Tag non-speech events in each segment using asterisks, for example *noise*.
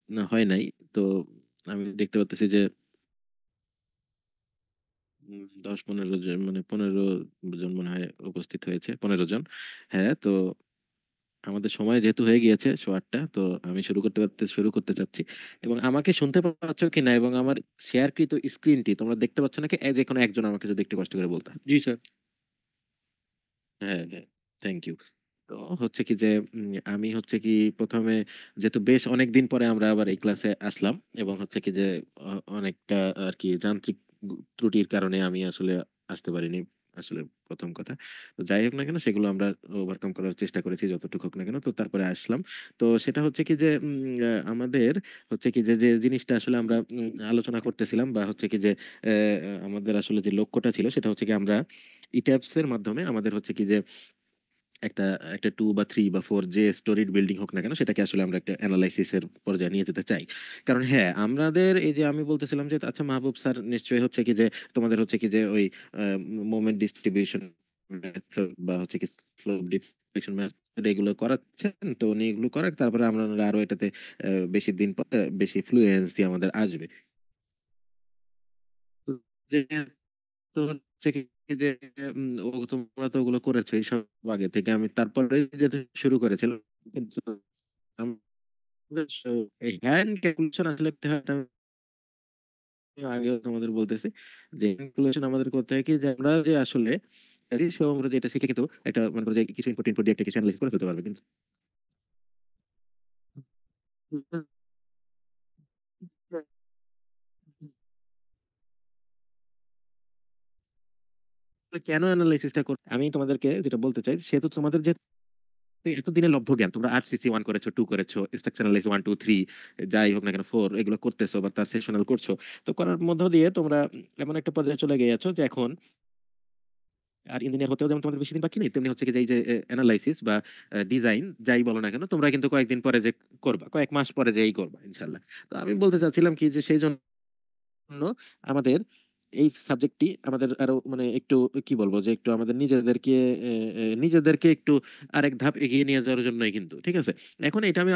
না, হয় নাই। তো আমি দেখতে পাচ্ছি যে 10-15 জন, মানে 15 জন মনে হয় উপস্থিত হয়েছে, 15 জন। হ্যাঁ, তো আমাদের সময় যেহেতু হয়ে গিয়েছে 8:30, তো আমি শুরু করতে চাচ্ছি। এবং আমাকে শুনতে পাচ্ছ কিনা, এবং আমার শেয়ারকৃত স্ক্রিনটি তোমরা দেখতে পাচ্ছ নাকি? যে কোনো একজন আমাকে যদি একটু কষ্ট করে বলতে। জি স্যার। হ্যাঁ, হ্যাঁ, থ্যাংক ইউ। তো হচ্ছে কি যে আমি হচ্ছে কি প্রথমে, যেহেতু বেশ অনেক দিন পরে আমরা আবার এই ক্লাসে আসলাম, এবং হচ্ছে কি যে অনেকটা আর কি যান্ত্রিক ত্রুটির কারণে আমি আসলে আসতে পারিনি আসলে, প্রথম কথা। তো যাই হোক না কেন, সেগুলো আমরা ওভারকাম করার চেষ্টা করেছি যতটুকু হোক না কেন, তো তারপরে আসলাম। তো সেটা হচ্ছে কি যে আমাদের হচ্ছে কি যে যে জিনিসটা আসলে আমরা আলোচনা করতেছিলাম, বা হচ্ছে কি যে আমাদের আসলে যে লক্ষ্যটা ছিল সেটা হচ্ছে কি আমরা ইট্যাপস এর মাধ্যমে আমাদের হচ্ছে কি যে একটা একটা 2 বা 3 বা 4 যে স্টোরিড বিল্ডিং হোক না কেন, সেটাকে আসলে আমরা একটা অ্যানালাইসিস এর পর্যায়ে নিয়ে যেতে চাই। কারণ হ্যাঁ, আমাদের এই যে আমি বলতেছিলাম যে আচ্ছা মাহবুব স্যার নিশ্চয়ই হচ্ছে কি যে তোমাদের হচ্ছে কি যে ওই মোমেন্ট ডিস্ট্রিবিউশন মেথড বা হচ্ছে কি স্লোপ ডিস্ট্রিবিউশন মেথড এগুলো করাচ্ছেন, তো উনি এগুলো করাক, তারপরে আমরা আরো এটাতে বেশি দিন বেশি ফ্লুয়েন্সি আমাদের আসবে। তো তো হচ্ছে কি যে তোমরা তো ওগুলো করেছো এই সব আগে থেকে, আমি তারপরে যেতে শুরু করেছিলাম। কিন্তু আমাদের এই হ্যান্ড ক্যালকুলেশন আসলে করতে হয়, এটা আমি আগেও তোমাদের বলতেছি যে ক্যালকুলেশন আমাদের করতে হয় কি যে আমরা যে আসলে সে আমরা যেটা শিখে কিন্তু একটা মনে করো যে কিছু ইনপুট ইনপুট দিয়ে একটা কিছু অ্যানালাইজ করে ফেলতে পারবে, কিন্তু কেন অ্যানালাইসিসটা করতে আমি তোমাদেরকে যেটা বলতে চাই, সেহেতু তোমাদের যে এতদিনের লব্ধ জ্ঞান, তোমরা আরসিসি 1 করেছো, 2 করেছো, স্ট্রাকচারালাইজ 1 2 3 যাই হোক না কেন 4 এগুলো করতেছো, বা তার সেশনাল করছো। তো করার মধ্য দিয়ে তোমরা এমন একটা পর্যায়ে চলে গিয়েছো যে এখন আর ইঞ্জিনিয়ার হতেও যেমন তোমাদের বেশি দিন বাকি নেই, তেমনি হচ্ছে কি যে এই যে অ্যানালাইসিস বা ডিজাইন যাই বলো না কেন, তোমরা কিন্তু কয়েকদিন পরে যে করবা, কয়েক মাস পরে যেই করবা ইনশাল্লাহ। তো আমি বলতে চাচ্ছিলাম কি যে সেই জন্য আমাদের এই সাবজেক্টটি আমাদের আরো মানে একটু কি বলবো যে একটু আমাদের নিজেদেরকে একটু আরেক ধাপ এগিয়ে নিয়ে যাওয়ার জন্যই কিন্তু, ঠিক আছে? এখন এটা আমি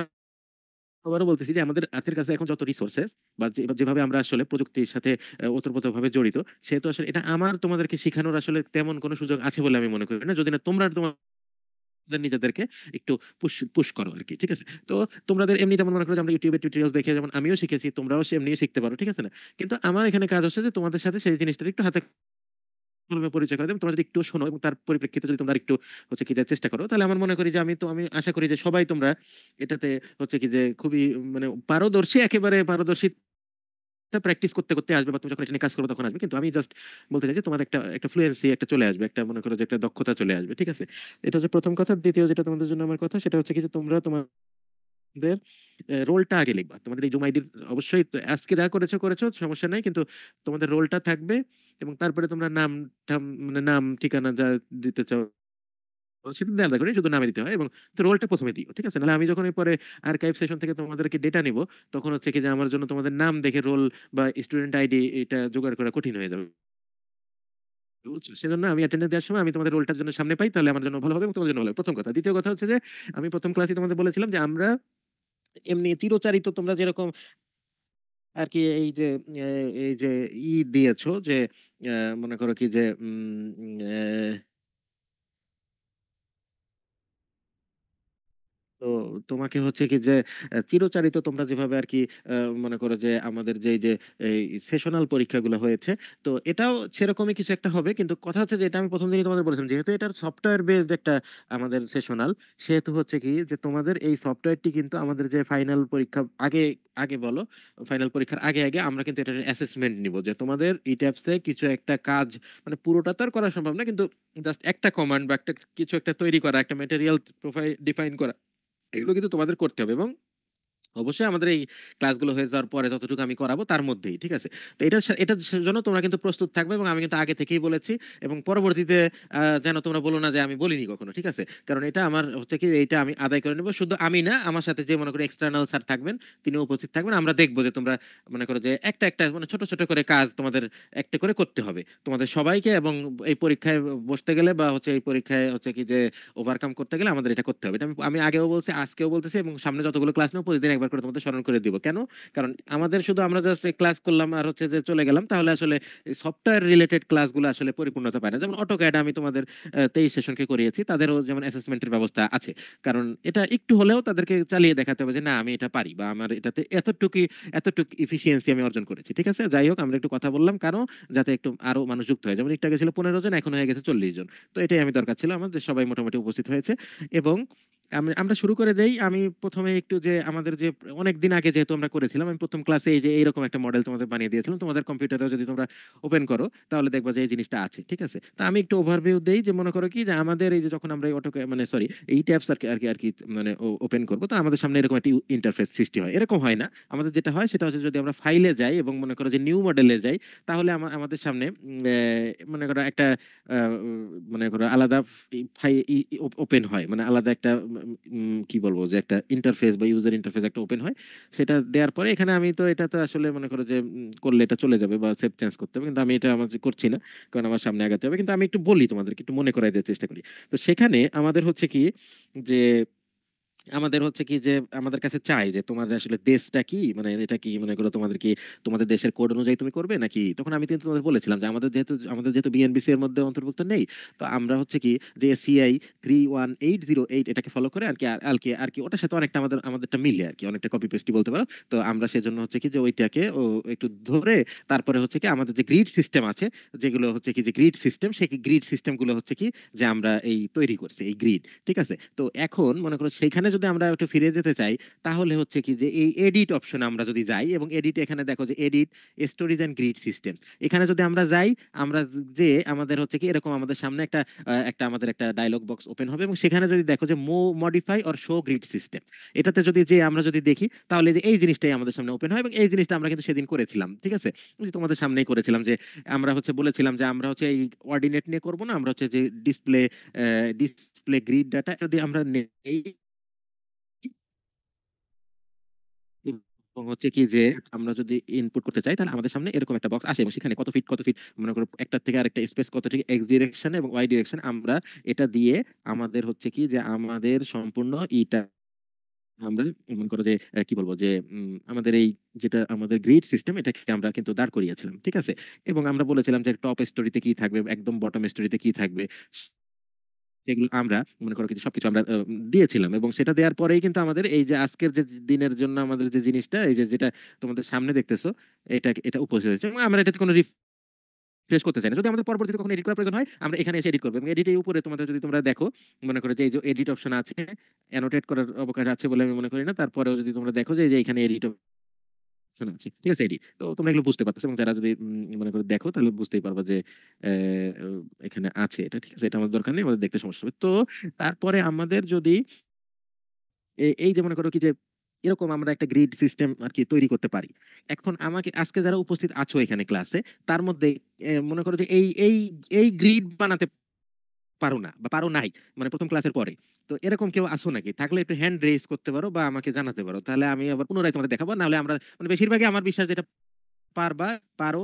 আবারও বলতেছি যে আমাদের হাতের কাছে এখন যত রিসোর্সেস বা যেভাবে আমরা আসলে প্রযুক্তির সাথে ওতপ্রোতভাবে জড়িত, সেহেতু আসলে এটা আমার তোমাদেরকে শেখানোর আসলে তেমন কোনো সুযোগ আছে বলে আমি মনে করি না, যদি না তোমরা তোমাদের নিজেদেরকে একটু পুশ পুশ করো আর কি, ঠিক আছে? তো তোমাদের এমনি যেমন মনে করো যে আমরা ইউটিউবে টিউটোরিয়ালস দেখে যেমন আমিও শিখেছি, তোমরাও এমনি শিখতে পারো, ঠিক আছে না? কিন্তু আমার এখানে কাজ হচ্ছে যে তোমাদের সাথে সেই জিনিসটা একটু হাতে কলমে পরিচয় করে দেব। তোমরা যদি একটু শোনো এবং তার পরিপ্রেক্ষিতে যদি তোমরা একটু হচ্ছে কি যে চেষ্টা করো, তাহলে আমার মনে করি যে আমি আশা করি যে সবাই তোমরা এটাতে হচ্ছে কি যে খুবই মানে পারদর্শী, একেবারে পারদর্শী প্র্যাকটিস করতে করতে আসবে, বা তুমি যখন এটা নিয়ে কাজ করবে তখন আসবে। কিন্তু আমি জাস্ট বলতে চাই যে তোমার একটা একটা ফ্লুয়েন্সি একটা চলে আসবে, একটা মনে করো যে একটা দক্ষতা চলে আসবে, ঠিক আছে? এটা হচ্ছে প্রথম কথা। দ্বিতীয় যেটা তোমাদের জন্য আমার কথা, সেটা হচ্ছে কি যে তোমরা তোমাদের রোলটা আগে লিখবা। তোমাদের এই জুম আইডির অবশ্যই তো আজকে যা করেছো করেছো, সমস্যা নাই, কিন্তু তোমাদের রোলটা থাকবে, এবং তারপরে তোমরা নাম টাম মানে নাম ঠিকানা যা দিতে চাও সেটা দেওয়া দরকার নেই, শুধু নামে দিতে হয়, এবং রোলটা প্রথমে দিও, ঠিক আছে? নাহলে আমি যখন পরে আর্কাইভ সেশন থেকে তোমাদেরকে ডেটা নিব, তখন হচ্ছে কি যে আমার জন্য তোমাদের নাম দেখে রোল বা স্টুডেন্ট আইডি এটা জোগাড় করা কঠিন হয়ে যাবে, বুঝছো? সেজন্য আমি অ্যাটেন্ডেন্স দেওয়ার সময় আমি তোমাদের রোলটার জন্য সামনে পাই, তাহলে আমার জন্য ভালো হবে এবং তোমাদের জন্য ভালো হবে, প্রথম কথা। দ্বিতীয় কথা হচ্ছে যে আমি প্রথম ক্লাসে তোমাদের বলেছিলাম যে আমরা এমনি চিরচারিত তোমরা যেরকম আর কি এই যে এই যে দিয়েছো যে মনে করো কি যে তো তোমাকে হচ্ছে কি যে চিরচারিত তোমরা যেভাবে আর কি মনে করো যে আমাদের যে এই যে এই সেশনাল পরীক্ষাগুলো হয়েছে, তো এটাও সেরকমই কিছু একটা হবে। কিন্তু কথা হচ্ছে যে এটা আমি প্রথম দিনই তোমাদের বলেছিলাম, যেহেতু এটার সফটওয়্যার বেসড একটা আমাদের সেশনাল, সেহেতু হচ্ছে কি যে তোমাদের এই সফটওয়্যারটি কিন্তু আমাদের যে ফাইনাল পরীক্ষা আগে আগে বলো ফাইনাল পরীক্ষার আগে আগে আমরা কিন্তু এটার অ্যাসেসমেন্ট নিব, যে তোমাদের এই ট্যাপসে কিছু একটা কাজ, মানে পুরোটা তো আর করা সম্ভব না, কিন্তু জাস্ট একটা কমান্ড বা একটা কিছু একটা তৈরি করা, একটা ম্যাটেরিয়াল প্রোফাইল ডিফাইন করা, এগুলো কিন্তু তোমাদের করতে হবে। এবং অবশ্যই আমাদের এই ক্লাসগুলো হয়ে যাওয়ার পরে যতটুকু আমি করাবো তার মধ্যেই, ঠিক আছে? তো এটার জন্য তোমরা কিন্তু প্রস্তুত থাকবে, এবং আমি কিন্তু আগে থেকেই বলেছি, এবং পরবর্তীতে যেন তোমরা বলো না যে আমি বলিনি কখনো, ঠিক আছে? কারণ এটা আমার হচ্ছে কি এইটা আমি আদায় করে নেবো, শুধু আমি না, আমার সাথে যে মনে করি এক্সটার্নাল স্যার থাকবেন, তিনি উপস্থিত থাকবেন, আমরা দেখবো যে তোমরা মনে করো যে একটা একটা মানে ছোট ছোট করে কাজ তোমাদের একটা করে করতে হবে তোমাদের সবাইকে, এবং এই পরীক্ষায় বসতে গেলে বা হচ্ছে এই পরীক্ষায় হচ্ছে কি যে ওভারকাম করতে গেলে আমাদের এটা করতে হবে। এটা আমি আগেও বলছি, আজকেও বলতেছি, এবং সামনে যতগুলো ক্লাস নেবো প্রতিদিন একবার একবার করে তোমাদের স্মরণ করে দিব। কেন? কারণ আমাদের শুধু আমরা জাস্ট ক্লাস করলাম আর হচ্ছে যে চলে গেলাম, তাহলে আসলে সফটওয়্যার রিলেটেড ক্লাসগুলো আসলে পরিপূর্ণতা পায় না। যেমন অটোক্যাড আমি তোমাদের 23 সেশনকে করিয়েছি, তাদেরও যেমন অ্যাসেসমেন্টের ব্যবস্থা আছে। কারণ এটা একটু হলেও তাদেরকে চালিয়ে দেখাতে হবে যে না আমি এটা পারি, বা আমার এটাতে এতটুকু ইফিসিয়েন্সি আমি অর্জন করেছি। ঠিক আছে, যাই হোক আমরা একটু কথা বললাম কেন, যাতে একটু আরো মানুষ যুক্ত হয়। যেমন একটু আগে ছিল 15 জন, এখন হয়ে গেছে 40 জন। তো এটাই আমি দরকার ছিল আমার, যে সবাই মোটামুটি উপস্থিত হয়েছে। এবং আমরা শুরু করে দেই। আমি প্রথমে একটু যে আমাদের যে অনেক দিন আগে যেহেতু আমরা করেছিলাম, আমি প্রথম ক্লাসে এই যে এইরকম একটা মডেল তোমাদের বানিয়ে দিয়েছিলাম। তোমাদের কম্পিউটারেও যদি তোমরা ওপেন করো তাহলে দেখবা যে এই জিনিসটা আছে। ঠিক আছে, তা আমি একটু ওভারভিউ দেই যে মনে করো কি যে আমাদের এই যে যখন আমরা এই অটো মানে সরি এই ট্যাবস আর কি মানে ওপেন করবো, তো আমাদের সামনে এরকম একটা ইন্টারফেস সৃষ্টি হয়। এরকম হয় না, আমাদের যেটা হয় সেটা হচ্ছে যদি আমরা ফাইলে যাই এবং মনে করো যে নিউ মডেলে যাই, তাহলে আমাদের সামনে মনে করো একটা মনে করো আলাদা ওপেন হয়, মানে আলাদা একটা কি বলবো যে একটা ইন্টারফেস বা ইউজার ইন্টারফেস একটা ওপেন হয়। সেটা দেওয়ার পরে এখানে আমি তো এটা তো আসলে মনে করো যে করলে এটা চলে যাবে বা সেভ চেঞ্জ করতে হবে, কিন্তু আমি এটা আমার করছি না, কারণ আমার সামনে আগাতে হবে। কিন্তু আমি একটু বলি তোমাদেরকে, একটু মনে করাই দেওয়ার চেষ্টা করি। তো সেখানে আমাদের হচ্ছে কি যে আমাদের হচ্ছে কি যে আমাদের কাছে চাই যে তোমাদের আসলে দেশটা কি, মানে এটা কি মনে করো তোমাদের কি তোমাদের দেশের কোড অনুযায়ী তুমি করবে নাকি। তখন আমি কিন্তু তোমাদের বলেছিলাম যে আমাদের যেহেতু বিএনবিসি এর মধ্যে অন্তর্ভুক্ত নেই, তো আমরা হচ্ছে কি যে সিআই 31808 এটাকে ফলো করে আর কি ওটার সাথে অনেকটা আমাদেরটা মিলে আর কি, অনেকটা কপি পেস্টই বলতে পারো। তো আমরা সেজন্য হচ্ছে কি যে ওইটাকে একটু ধরে তারপরে হচ্ছে কি আমাদের যে গ্রিড সিস্টেম আছে, যেগুলো হচ্ছে কি যে গ্রিড সিস্টেম, সেই গ্রিড সিস্টেম গুলো হচ্ছে কি যে আমরা এই তৈরি করছি এই গ্রিড। ঠিক আছে, তো এখন মনে করো সেইখানে যদি আমরা একটু ফিরে যেতে চাই, তাহলে হচ্ছে কি যে এই এডিট অপশনে আমরা যদি যাই, এবং এডিট এখানে দেখো যে edit storage and grid system, এখানে যদি আমরা যাই, আমরা যে আমাদের হচ্ছে কি এরকম আমাদের সামনে আমাদের একটা ডায়লগ বক্স ওপেন হবে, এবং সেখানে যদি দেখো যে modify or show grid system, এটাতে যদি যে আমরা যদি দেখি, তাহলে যে এই জিনিসটাই আমাদের সামনে ওপেন হয়। এবং এই জিনিসটা আমরা কিন্তু সেদিন করেছিলাম। ঠিক আছে, ওই যে তোমাদের সামনেই করেছিলাম যে আমরা হচ্ছে বলেছিলাম যে আমরা হচ্ছে এই অর্ডিনেট নিয়ে করবো না, আমরা হচ্ছে যে ডিসপ্লে গ্রিড ডাটা যদি আমরা নেই, এবং হচ্ছে কি যে আমরা যদি ইনপুট করতে চাই, তাহলে আমাদের সামনে এরকম একটা বক্স আসে, এবং সেখানে কত ফিট মনে করো একটা থেকে আরেকটা স্পেস কত, ঠিক এক্স ডিরেকশন এবং ওয়াই ডিরেকশন, আমরা এটা দিয়ে আমাদের হচ্ছে কি যে আমাদের সম্পূর্ণ ইটা আমরা মনে করো যে কি বলবো যে আমাদের এই যেটা আমাদের গ্রিড সিস্টেম, এটাকে আমরা কিন্তু দাঁড় করিয়েছিলাম। ঠিক আছে, এবং আমরা বলেছিলাম যে টপ স্টোরিতে কি থাকবে, একদম বটম স্টোরিতে কি থাকবে, সেগুলো আমরা মনে করো কিন্তু সবকিছু আমরা দিয়েছিলাম। এবং সেটা দেওয়ার পরেই কিন্তু আমাদের এই যে আজকের যে দিনের জন্য আমাদের যে জিনিসটা, এই যে যেটা তোমাদের সামনে দেখতেছো, এটা উপস্থিত হয়েছে। এবং আমরা এটাতে কোনো রিফ্রেশ করতে চাই না। যদি আমাদের পরবর্তীতে কখনো এডিট করার প্রয়োজন হয়, আমরা এখানে এসে এডিট করবো। এবং এডিটের উপরে তোমাদের যদি তোমরা দেখো, মনে করো যে এই যে এডিট অপশন আছে, অ্যানোটেট করার অবকাশ আছে বলে আমি মনে করি না, তারপরেও যদি তোমরা দেখো যে এই যে এখানে এডিট অপশন আছে, ঠিক আছে এডিট, তো তোমরা এগুলো বুঝতে পারছো। এবং যারা যদি মনে করো দেখো, তাহলে বুঝতেই পারবা যে এখানে আছে এটা। ঠিক আছে, এটা আমাদের দরকার নেই, আমাদের দেখতে সমস্যা হবে। তো তারপরে আমাদের যদি এই যে মনে করো কি যে এরকম আমরা একটা গ্রিড সিস্টেম আর কি তৈরি করতে পারি। এখন আমাকে আজকে যারা উপস্থিত আছো এখানে ক্লাসে, তার মধ্যে মনে করো যে এই গ্রিড বানাতে পারো না বা পারো নাই, মানে প্রথম ক্লাসের পরে, তো এরকম কেউ আসো নাকি? থাকলে একটু হ্যান্ড রেজ করতে পারো বা আমাকে জানাতে পারো, তাহলে আমি আবার পুনরায় তোমাদের দেখাবো। নাহলে আমরা মানে বেশিরভাগই আমার বিশ্বাস যেটা পারবা, পারো।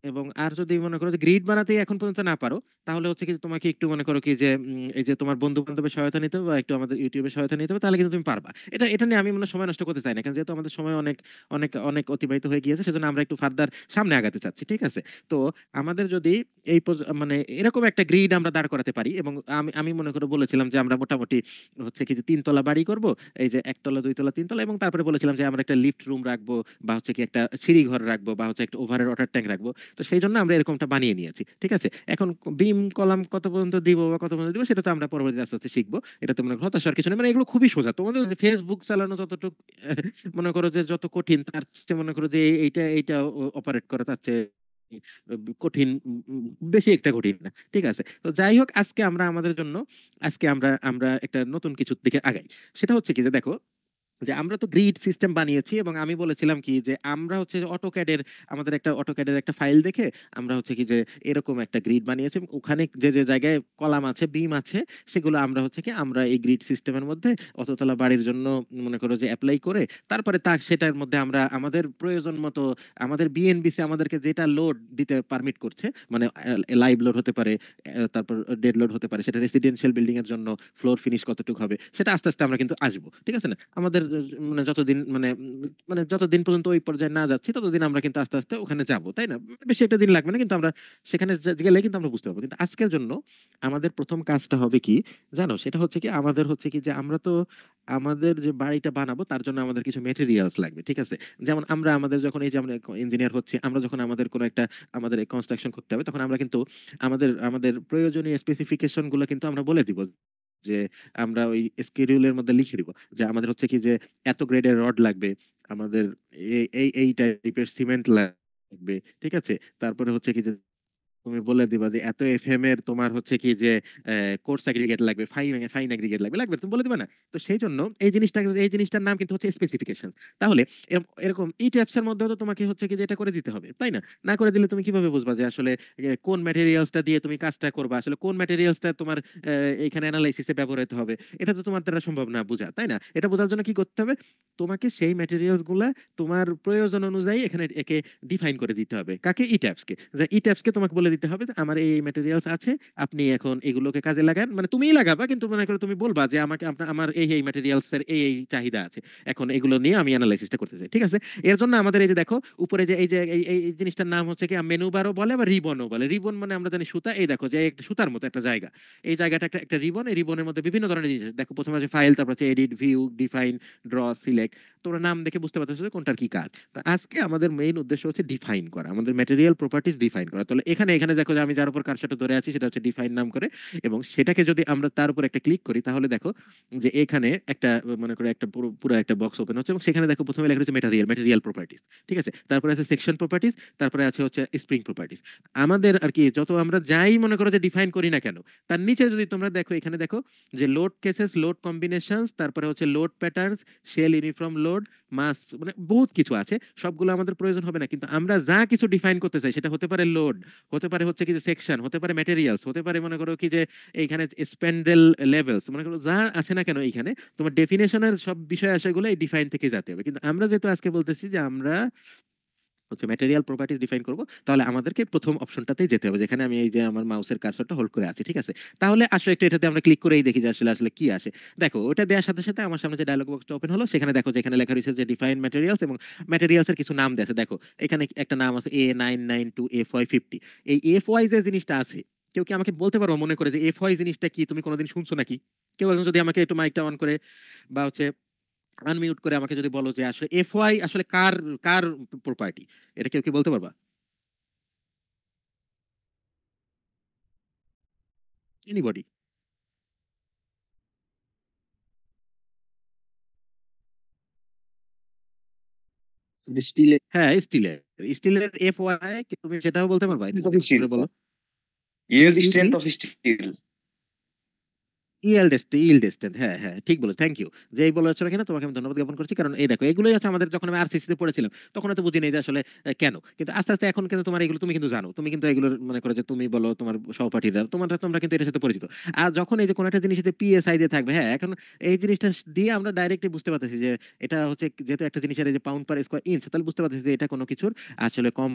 এবং আর যদি মনে করো যে গ্রিড বানাতে এখন পর্যন্ত না পারো, তাহলে হচ্ছে কি তোমাকে একটু মনে করো কি যে এই যে তোমার বন্ধু বান্ধবের সহায়তা নিতে হবে বা একটু আমাদের ইউটিউবের সহায়তা নিতে হবে, তাহলে কিন্তু তুমি পারবা। এটা নিয়ে আমি মনে হয় সময় নষ্ট করতে চাই না, কারণ যেহেতু আমাদের সময় অনেক অনেক অনেক অতিবাহিত হয়ে গিয়েছে, সেজন্য আমরা একটু ফার্দার সামনে আগাতে চাচ্ছি। ঠিক আছে, তো আমাদের যদি মানে এরকম একটা গ্রিড আমরা দাঁড় করাতে পারি, এবং আমি আমি মনে করে বলেছিলাম যে আমরা মোটামুটি হচ্ছে কি যে 3 তলা বাড়ি করব, এই যে 1 তলা 2 তলা 3 তলা, এবং তারপরে বলেছিলাম যে আমরা একটা লিফট রুম রাখবো, বা হচ্ছে কি একটা সিঁড়ি ঘর রাখবো, বা হচ্ছে একটা ওভারের ওয়াটার ট্যাঙ্ক রাখবো। তো সেই জন্য আমরা এরকমটা বানিয়ে নিয়েছি। ঠিক আছে, এখন বিম কলাম কত পর্যন্ত দিব বা কত পর্যন্ত দিব, সেটা তো আমরা পরবর্তীতে আস্তে আস্তে শিখবো। এটা তো মনে করো হতাশার কিছু নেই, মানে এগুলো খুবই সোজা। তোমাদের ফেসবুক চালানো যতটুকু মনে করো যে যত কঠিন, তার চেয়ে মনে করো যে এইটা অপারেট করা তার চেয়ে কঠিন, বেশি একটা কঠিন না। ঠিক আছে, তো যাই হোক, আজকে আমরা আমাদের জন্য আজকে আমরা একটা নতুন কিছুর দিকে আগাই। সেটা হচ্ছে কি যে দেখো, যে আমরা তো গ্রিড সিস্টেম বানিয়েছি, এবং আমি বলেছিলাম কি যে আমরা হচ্ছে অটোক্যাডের অটোক্যাডের একটা ফাইল দেখে আমরা হচ্ছে কি যে এরকম একটা গ্রিড বানিয়েছি, এবং ওখানে যে যে জায়গায় কলাম আছে, বিম আছে, সেগুলো আমরা হচ্ছে কি আমরা এই গ্রিড সিস্টেমের মধ্যে অততলা বাড়ির জন্য মনে করো যে অ্যাপ্লাই করে, তারপরে সেটার মধ্যে আমরা আমাদের প্রয়োজন মতো আমাদের বিএনবিসি আমাদেরকে যেটা লোড দিতে পারমিট করছে, মানে লাইভ লোড হতে পারে, তারপর ডেড লোড হতে পারে, সেটা রেসিডেন্সিয়াল বিল্ডিং এর জন্য ফ্লোর ফিনিশ কতটুকু হবে, সেটা আস্তে আস্তে আমরা কিন্তু আসবো। ঠিক আছে না, আমাদের মানে যতদিন মানে যতদিন পর্যন্ত ওই পর্যায়ে না যাচ্ছি ততদিন আমরা কিন্তু আস্তে আস্তে ওখানে যাব, তাই না? বেশি একটা দিন লাগবে না, কিন্তু আমরা সেখানে গেলে কিন্তু আমরা বুঝতে পারবো। কিন্তু আজকের জন্য আমাদের প্রথম কাজটা হবে কি জানো, সেটা হচ্ছে কি আমাদের হচ্ছে কি যে আমরা তো আমাদের যে বাড়িটা বানাবো তার জন্য আমাদের কিছু মেটেরিয়ালস লাগবে, ঠিক আছে? যেমন আমরা আমাদের যখন এই যে আমরা ইঞ্জিনিয়ার হচ্ছে, আমরা যখন আমাদের কোনো একটা আমাদের কনস্ট্রাকশন করতে হবে, তখন আমরা কিন্তু আমাদের আমাদের প্রয়োজনীয় স্পেসিফিকেশন গুলো কিন্তু আমরা বলে দিব, যে আমরা ওই স্কেডিউলের মধ্যে লিখে দিব যে আমাদের হচ্ছে কি যে এত গ্রেডের রড লাগবে, আমাদের এই এই এই টাইপের সিমেন্ট লাগবে, ঠিক আছে? তারপরে হচ্ছে কি যে তুমি বলে দিবা যে এত এফএম এর তোমার হচ্ছে কি যে কোর্স অ্যাগ্রিগেট লাগবে, ফাইন ফাইন অ্যাগ্রিগেট লাগবে লাগবে তুমি বলে দিবা না? তো সেই জন্য এই জিনিসটার নাম কিন্তু হচ্ছে স্পেসিফিকেশন। তাহলে এরকম ই ট্যাপস এর মধ্যেও তো তোমাকে হচ্ছে কি যে এটা করে দিতে হবে, তাই না? না করে দিলে তুমি কিভাবে বুঝবা যে আসলে কোন ম্যাটেরিয়ালসটা দিয়ে তুমি কাজটা করবা, আসলে কোন ম্যাটেরিয়ালসটা তোমার এখানে অ্যানালাইসিসে ব্যবহৃত হবে? এটা তো তোমার দ্বারা সম্ভব না বোঝা, তাই না? এটা বোঝার জন্য কি করতে হবে? তোমাকে সেই ম্যাটেরিয়ালস গুলা তোমার প্রয়োজন অনুযায়ী এখানে একে ডিফাইন করে দিতে হবে। কাকে? ই ট্যাপস কে। যে ই ট্যাপস কে তোমাকে বলে দিতে হবে যে আমার এই ম্যাটেরিয়ালস আছে, আপনি এখন এগুলোকে কাজে লাগান। মানে তুমিই লাগাবা, কিন্তু মনে করো তুমি বলবা যে আমাকে আমার এই ম্যাটেরিয়ালস এর এই চাহিদা আছে, এখন এগুলো নিয়ে আমি অ্যানালাইসিসটা করতে চাই, ঠিক আছে? এর জন্য আমাদের এই যে দেখো উপরে যে এই জিনিসটার নাম হচ্ছে কি মেনু বারও বলে বা রিবনও বলে। রিবন মানে আমরা জানি সুতা, এই দেখো যে একটা সুতার মতো একটা জায়গা, এই জায়গাটা একটা একটা রিবন। এই রিবনের মধ্যে বিভিন্ন ধরনের জিনিস আছে। দেখো প্রথমে আছে ফাইল, তারপর আছে edit, view, define, draw, select. তোমরা নাম দেখে বুঝতে পারতেছো যে কোনটার কি কাজ। তো আজকে আমাদের মেইন উদ্দেশ্য হচ্ছে ডিফাইন করা, আমাদের ম্যাটেরিয়াল প্রপার্টিজ ডিফাইন করা। তাহলে এখানে এখানে দেখো যে আমি যার উপর কারসাটা ধরে আছি সেটা হচ্ছে ডিফাইন নাম করে, এবং সেটাকে যদি আমরা তার উপর একটা ক্লিক করি তাহলে দেখো যে এখানে একটা মনে করে একটা পুরো পুরো একটা বক্স ওপেন হচ্ছে, এবং সেখানে দেখো প্রথমে লেখা হচ্ছে ম্যাটেরিয়াল প্রপার্টিজ, ঠিক আছে? তারপরে আছে সেকশন প্রপার্টিজ, তারপরে আছে হচ্ছে স্প্রিং প্রপার্টিজ। আমাদের আর কি যত আমরা যাই মনে করো যে ডিফাইন করি না কেন, তার নিচে যদি তোমরা দেখো এখানে দেখো যে লোড কেসেস, লোড কম্বিনেশনস, তারপরে হচ্ছে load patterns, shell uniform load, mass, মানে বহুত কিছু আছে। সবগুলো আমাদের প্রয়োজন হবে না, কিন্তু আমরা যা কিছু ডিফাইন করতে চাই সেটা হতে পারে লোড, হতে পারে হচ্ছে কি যে সেকশন, হতে পারে ম্যাটেরিয়ালস, হতে পারে মনে করো কি যে এইখানে স্প্যান্ডেল লেভেলস, মনে করো যা আছে না কেন এইখানে তোমার ডেফিনেশনের সব বিষয় আশয়গুলো এই ডিফাইন থেকে যেতে হবে। কিন্তু আমরা যেহেতু আজকে বলতেছি যে আমরা হচ্ছে ম্যাটেরিয়াল প্রপার্টিজ ডিফাইন করব, তাহলে আমাদেরকে প্রথম অপশনটাতেই যেতে হবে, যেখানে আমি এই যে আমার মাউসের কার্সরটা হোল্ড করে আছি, ঠিক আছে? তাহলে আসলে একটু এটাতে আমরা ক্লিক করেই দেখি যে আসলে আসলে কি আসে। দেখো ওটা দেওয়ার সাথে সাথে আমার সামনে যে ডায়লগ বক্সটা ওপেন হলো, সেখানে দেখো যে এখানে লেখা রয়েছে যে ডিফাইন ম্যাটেরিয়ালস, এবং ম্যাটেরিয়ালস এর কিছু নাম দেওয়া আছে। দেখো এখানে একটা নাম আছে A992F50। এই এফ ওয়াই যে জিনিসটা আছে, কেউ কি আমাকে বলতে পারবো মনে করে যে এফ ওয়াই জিনিসটা কি? তুমি কোনোদিন শুনছো নাকি? কেউ একজন যদি আমাকে একটু মাইকটা অন করে বা হচ্ছে আনমিউট করে আমাকে যদি বলো যে আসলে এফ ওয়াই আসলে কার কার প্রপার্টি, এটা কেউ কি বলতে পারবা? এনিবডি? স্টিলের হ্যাঁ, স্টিলের। স্টিলের এফ ওয়াই, তুমি সেটাও বলতে পারবা? একটু অফ স্টিল করে বলো। স্যার, ই ইয়েল্ড ই কি? Strength of steel. ইল ডেস্টেন্ট, হ্যাঁ হ্যাঁ ঠিক বলো, থ্যাংক ইউ। যেই বলেছো কিনা তোমাকে আমি ধন্যবাদ জ্ঞাপন করছি, কারণ এই দেখো এগুলোই হচ্ছে আমাদের যখন আমি আরসিসি তে পড়েছিলাম তখন তো বুঝি নাই যে আসলে কেন, কিন্তু আস্তে আস্তে এখন কিন্তু তোমার এগুলো তুমি কিন্তু জানো, তুমি কিন্তু এগুলো মনে করো যে তুমি বলো তোমার সহপাঠীরা তোমরা কিন্তু এটার সাথে পরিচিত। আর যখন এই যে কোনো একটা জিনিস পিএসআই দিয়ে থাকবে, হ্যাঁ এখন এই জিনিসটা দিয়ে আমরা ডাইরেক্টলি বুঝতে পারতেছি যে এটা হচ্ছে যেহেতু একটা জিনিসের এই যে পাউন্ড পার স্কয়ার ইঞ্চ, তাহলে বুঝতে পারতেছি যে এটা কোনো কিছুর আসলে কম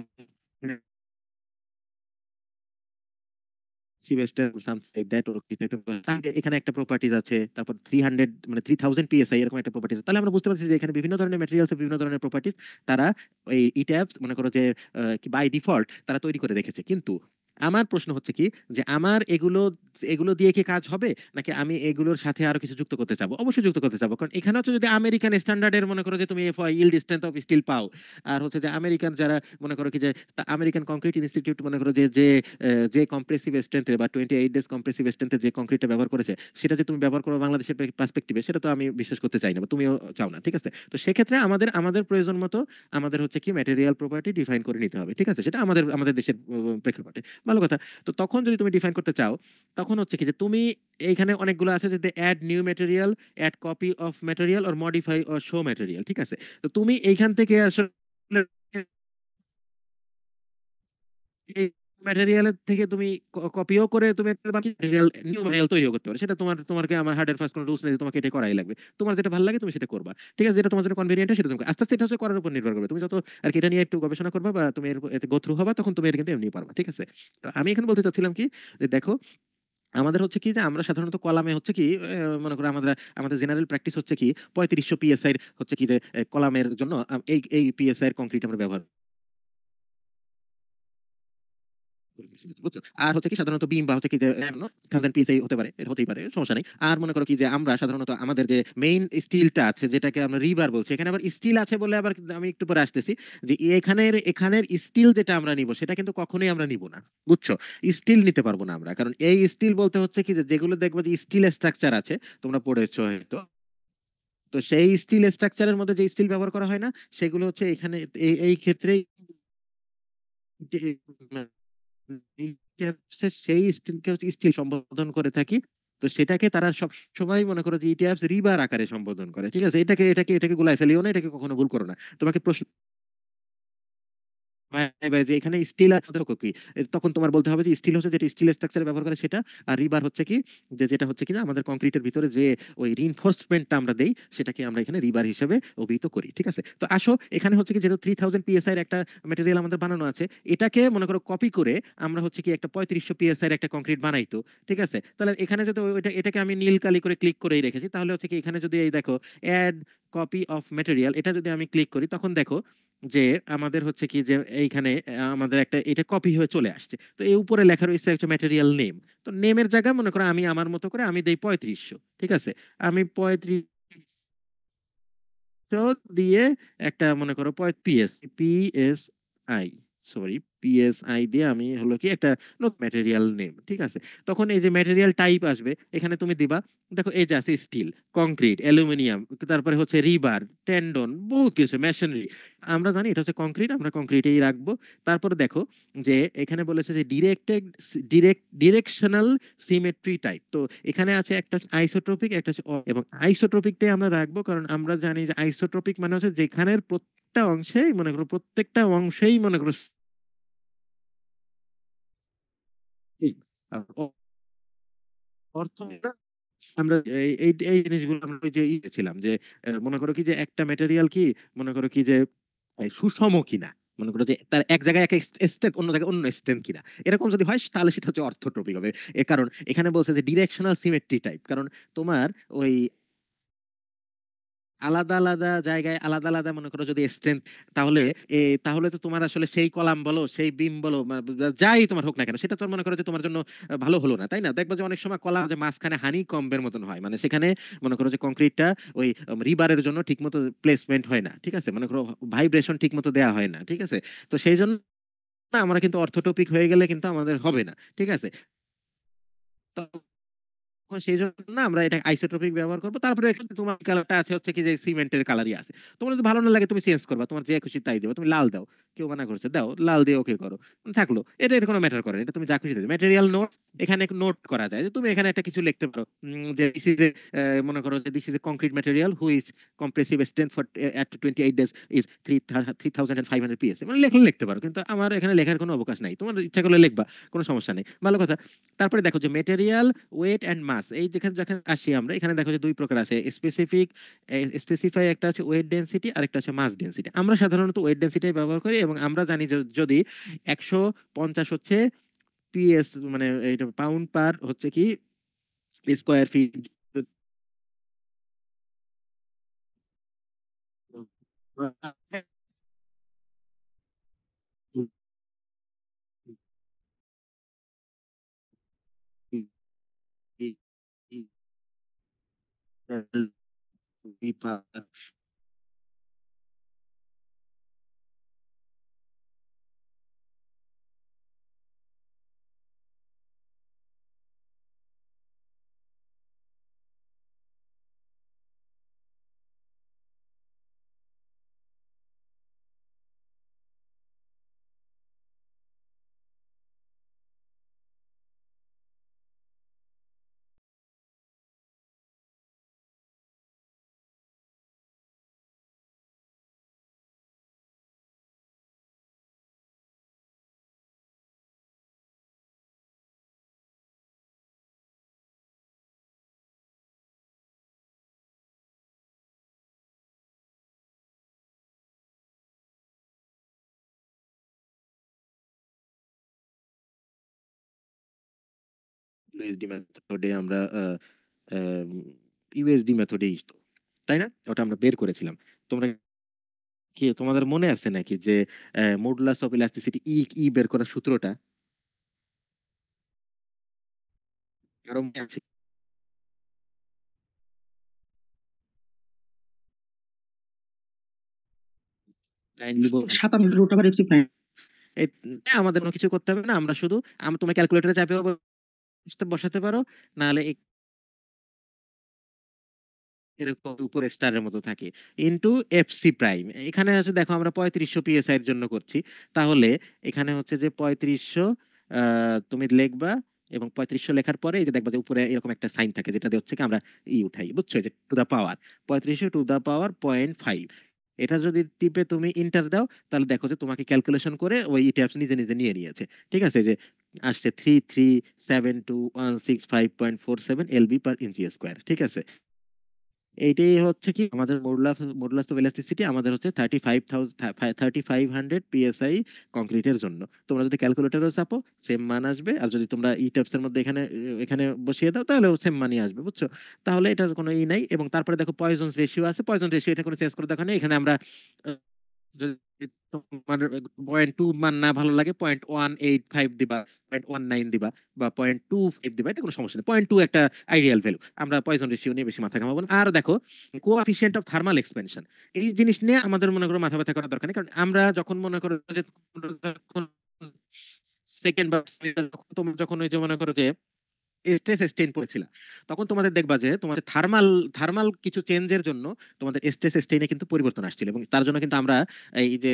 সিমেস্টার সামথিং লাইক দ্যাট, ওর কিছু একটা এখানে একটা প্রপার্টিজ আছে, তারপর 300 মানে 3000 পিএসআই এরকম একটা প্রপার্টিজ। তাহলে আমরা বুঝতে পারছি যে এখানে বিভিন্ন ধরনের ম্যাটেরিয়ালস বিভিন্ন ধরনের প্রপার্টিজ তারা এই ইট্যাবস মনে করো যে কি বাই ডিফল্ট তারা তৈরি করে রেখেছে। কিন্তু আমার প্রশ্ন হচ্ছে কি যে আমার এগুলো এগুলো দিয়ে কি কাজ হবে, নাকি আমি এগুলোর সাথে আরো কিছু যুক্ত করতে চাবো? অবশ্যই যুক্ত করতে চাবো, কারণ এখানে হচ্ছে যদি আমেরিকান স্ট্যান্ডার্ডের মনে করো যে তুমি ইল্ড স্ট্রেংথ অফ স্টিল পাও, আর হচ্ছে যে আমেরিকান যারা মনে করো কি যে আমেরিকান কংক্রিট ইনস্টিটিউট মনে করো যে যে যে কম্প্রেসিভ স্ট্রেংথের বা 28 ডেজ কম্প্রেসিভ স্ট্রেংথের যে কংক্রিটটা ব্যবহার করেছে সেটা যে তুমি ব্যবহার করো বাংলাদেশের পার্সপেক্টিভে, সেটা তো আমি বিশ্বাস করতে চাই না বা তুমিও চাও না, ঠিক আছে? তো সেক্ষেত্রে আমাদের আমাদের প্রয়োজন মতো আমাদের হচ্ছে কি ম্যাটেরিয়াল প্রপার্টি ডিফাইন করে নিতে হবে, ঠিক আছে? সেটা আমাদের আমাদের দেশের প্রেক্ষাপটে ভালো কথা। তো তখন যদি তুমি ডিফাইন করতে চাও, তখন হচ্ছে কি যে তুমি এইখানে অনেকগুলো আছে যে add new material, add copy of material or modify or show material, ঠিক আছে? তো তুমি এইখান থেকে আসলে এই ম্যাটেরিয়ালের থেকে তুমি কপিও করে তুমি একটা ম্যাটেরিয়াল নিউ ম্যাটেরিয়াল তৈরিও করতে পারো। সেটা তোমাকে আমার হার্ড এন্ড ফাস্ট কোনো রুলস নেই যে তোমাকে এটা করাই লাগবে। তোমার যেটা ভালো লাগে তুমি সেটা করবা, ঠিক আছে? যেটা তোমার জন্য কনভিনিয়েন্ট সেটা তুমি আস্তে আস্তে এটা হচ্ছে করার উপর নির্ভর করবে। তুমি যত আর কি এটা নিয়ে একটু গবেষণা করবা বা তুমি এতে গো থ্রু হবা, তখন তুমি এটা কিন্তু এমনি পারবা, ঠিক আছে? তো আমি এখানে বলতে চাচ্ছিলাম কি যে দেখো আমাদের হচ্ছে কি যে আমরা সাধারণত কলামে হচ্ছে কি মনে করো আমাদের আমাদের জেনারেল প্র্যাকটিস হচ্ছে কি 3500 পিএসআই হচ্ছে কি যে কলামের জন্য এই পিএসআই এর কংক্রিট আমরা ব্যবহার বুঝছো? আর হচ্ছে কি সাধারণত বিম বা হচ্ছে কি যে 1000 পিএসআই হতে পারে, এটা হতেই পারে, সমস্যা নেই। আর মনে করো কি যে আমরা সাধারণত আমাদের যে মেইন স্টিলটা আছে যেটাকে আমরা রিবার বলছি, এখানে আবার স্টিল আছে বলে আবার আমি একটু পরে আসতেছি যে এখানের স্টিল যেটা আমরা নিব সেটা কিন্তু কখনোই আমরা নিব না, বুঝছো? স্টিল নিতে পারবো না আমরা, কারণ এই স্টিল বলতে হচ্ছে কি যে যেগুলো দেখবো যে স্টিল স্ট্রাকচার আছে, তোমরা পড়েছো হয়তো, তো সেই স্টিল স্ট্রাকচারের মধ্যে যে স্টিল ব্যবহার করা হয় না সেগুলো হচ্ছে এখানে এই ক্ষেত্রেই সেই স্টিলকে হচ্ছে স্টিল সম্বোধন করে থাকি। তো সেটাকে তারা সব সময় মনে করো যে ইটিএফ রিবার আকারে সম্বোধন করে, ঠিক আছে? এটাকে গুলাই ফেলিও না, এটাকে কখনো ভুল করো না। তোমাকে প্রশ্ন যে এখানে স্টিল আর পার্থক্য কি, তখন তোমার বলতে হবে যে স্টিল হচ্ছে যেটা স্টিল স্ট্রাকচারে ব্যবহার করে সেটা, আর রিবার হচ্ছে কি যে যেটা হচ্ছে কি না আমাদের কংক্রিটের ভিতরে যে ওই রিইনফোর্সমেন্টটা আমরা দেই সেটাকে আমরা এখানে রিবার হিসেবে অভিহিত করি, ঠিক আছে? তো আসো এখানে হচ্ছে কি যেহেতু 3000 পিএসআই এর একটা ম্যাটেরিয়াল আমাদের বানানো আছে, এটাকে মনে করো কপি করে আমরা হচ্ছে কি একটা 3500 পিএসআই এর একটা কংক্রিট বানাইতো, ঠিক আছে? তাহলে এখানে যদি এটাকে আমি নীল কালি করে ক্লিক করেই রেখেছি, তাহলে হচ্ছে কি এখানে যদি এই দেখো অ্যাড কপি অফ ম্যাটেরিয়াল, এটা যদি আমি ক্লিক করি তখন দেখো যে আমাদের হচ্ছে কি যে এইখানে আমাদের একটা এটা কপি হয়ে চলে আসছে। তো এই উপরে লেখা রয়েছে একটা ম্যাটেরিয়াল নেম, তো নেমের জায়গায় মনে করো আমি আমার মতো করে আমি দেই 3500, ঠিক আছে? আমি 3500 দিয়ে একটা মনে করো পিএসআই, সরি, পিএসআই দিয়ে আমি হলো কি একটা ম্যাটেরিয়াল নেম, ঠিক আছে? তখন এই যে ম্যাটেরিয়াল টাইপ আসবে এখানে তুমি দিবা, দেখো এই যে আছে স্টিল, কংক্রিট, অ্যালুমিনিয়াম, তারপরে হচ্ছে রিবার, টেন্ডন, বহুত কিছু, মেশিনারি। আমরা জানি এটা হচ্ছে কংক্রিট, আমরা কংক্রিটেই রাখবো। তারপরে দেখো যে এখানে বলেছে যে ডিরেকশনাল সিমেট্রি টাইপ, তো এখানে আছে একটা আইসোট্রপিক, একটা হচ্ছে এবং আইসোট্রপিকটাই আমরা রাখবো, কারণ আমরা জানি যে আইসোট্রপিক মানে হচ্ছে যেখানের প্রত্যেকটা অংশেই মনে করো ঠিক। আর অর্থ আমরা এই জিনিসগুলো আমরা ওই যে ছিলাম যে মনে করো কি যে একটা ম্যাটেরিয়াল কি মনে করো কি যে সুষম কিনা, মনে করো যে তার এক জায়গায় এক স্ট্রেংথ অন্য জায়গায় অন্য স্ট্রেংথ কিনা, এরকম যদি হয় তাহলে সেটা হচ্ছে অর্থোট্রপিক হবে। এ কারণ এখানে বলছে যে ডিরেকশনাল সিমেট্রি টাইপ, কারণ তোমার ওই আলাদা আলাদা জায়গায় আলাদা আলাদা মনে করো যদি স্ট্রেংথ, তাহলে তাহলে তো তোমার আসলে সেই কলাম বলো সেই বিম বলো যাই তোমার হোক না কেন সেটা তো মনে করো যে তোমার জন্য ভালো হলো না, তাই না? দেখবে যে অনেক সময় কলাম যে মাঝখানে হানি কম্বের মতন হয়, মানে সেখানে মনে করো যে কংক্রিটটা ওই রিবারের জন্য ঠিকমতো প্লেসমেন্ট হয় না, ঠিক আছে? মনে করো ভাইব্রেশন ঠিকমতো দেওয়া হয় না, ঠিক আছে? তো সেই জন্য আমরা কিন্তু অর্থোটপিক হয়ে গেলে কিন্তু আমাদের হবে না, ঠিক আছে? তখন সেই জন্য আমরা এটা আইসোট্রপিক ব্যবহার করবো। তারপরে এখানে তোমার কালারটা আছে হচ্ছে কি যে সিমেন্টের কালারই আছে, তোমার যদি ভালো না লাগে তুমি চেঞ্জ করবা, তোমার যে খুশি তাই দেবো, তুমি লাল দাও, কেউ মানা করছে দাও, লাল দিয়ে ওকে করো, থাকলো, এটা এর কোনো ম্যাটার করে না, এটা তুমি যা খুশি দিও। ম্যাটেরিয়াল নোট, এখানে নোট করা যায় যে তুমি এখানে একটা কিছু লিখতে পারো, যে দিস ইজ এ, মনে করো যে this is a concrete material who is compressive strength for at 28 days is 3500 PS, মানে লেখলে লিখতে পারো, কিন্তু আমার এখানে লেখার কোনো অবকাশ নাই, তোমার ইচ্ছা করলে লিখবা, কোনো সমস্যা নেই, ভালো কথা। তারপরে দেখো যে মেটেরিয়াল ওয়েট এন্ড মাস, এই যেখানে যেখানে আসি আমরা এখানে দেখো যে দুই প্রকার আছে, স্পেসিফাই, একটা আছে ওয়েট ডেনসিটি আর একটা আছে মাস ডেনসিটি। আমরা সাধারণত ওয়েট ডেনসিটি ব্যবহার করি, এবং আমরা জানি যে যদি 150 হচ্ছে পিএস, মানে এটা পাউন্ড পার হচ্ছে কি স্কোয়ার ফিট, ইউএসডি মেথডে আমরা ইউএসডি মেথডেই তো, তাই না? ওটা আমরা বের করেছিলাম। তোমরা কি তোমাদের মনে আছে নাকি যে মডুলাস অফ ইলাস্টিসিটি ই বের করার সূত্রটা কারো মনে আছে? কাইন্ডলি বলবেন। 57 √/(f *unintelligible* এই আমাদের কোনো কিছু করতে হবে না, আমরা শুধু তোমরা ক্যালকুলেটরে চাপিয়ে বসাতে পারো, নাহলে এরকম উপরে স্টারের মতো থাকে ইনটু এফসি প্রাইম। এখানে আছে দেখো আমরা 3500 পিএসআই এর জন্য করছি, তাহলে এখানে হচ্ছে যে 3500 তুমি লিখবা, এবং 3500 লেখার পরে এই যে দেখবা যে উপরে এরকম একটা সাইন থাকে যেটা দিয়ে হচ্ছে কি আমরা উঠাই, বুঝছো, যে to the power 3500 to the পাওয়ার 0.5। এটা যদি টিপে তুমি ইন্টার দাও, তাহলে দেখো যে তোমাকে ক্যালকুলেশন করে ওই ইটিএফ নিজে নিজে নিয়ে নিয়েছে। ঠিক আছে, যে আসছে 337216.47 এলবি পার ইঞ্চি স্কোয়ার। ঠিক আছে, এইটাই হচ্ছে কি আমাদের মডুলাস অফ ইলাস্টিসিটি আমাদের হচ্ছে 35,500 পিএসআই কংক্রিটের জন্য। তোমরা যদি ক্যালকুলেটরও চাপো সেম মান আসবে, আর যদি তোমরা ই টাইপস এর মধ্যে এখানে এখানে বসিয়ে দাও তাহলে সেম মানই আসবে, বুঝছো। তাহলে এটার কোনো ই নাই। এবং তারপরে দেখো পয়জনস রেশিও আছে, পয়জন রেশিও এটা কোনো চেঞ্জ করে দেখো না। এখানে আমরা যদি তোমার 0.2 মান না ভালো লাগে 0.185 দিবা, 0.19 দিবা, বা 0.25 দিবা, এটা কোনো সমস্যা নেই। 0.2 একটা আইডিয়াল ভ্যালু, আমরা পয়জন রেশিও নিয়ে বেশি মাথা ঘামাবো না। আর দেখো কোএফিসিয়েন্ট অফ থার্মাল এক্সপেনশন, এই জিনিস নিয়ে আমাদের মনে করো মাথা ব্যথা করার দরকার নেই, কারণ আমরা যখন মনে করো যে সেকেন্ড বা তোমরা যখন ওই যে মনে করো যে স্ট্রেস স্টেইন পড়েছিল, তখন তোমাদের দেখবা যে তোমাদের থার্মাল থার্মাল কিছু চেঞ্জের জন্য তোমাদের স্ট্রেস স্টেইনে কিন্তু পরিবর্তন আসছিল, এবং তার জন্য কিন্তু আমরা এই যে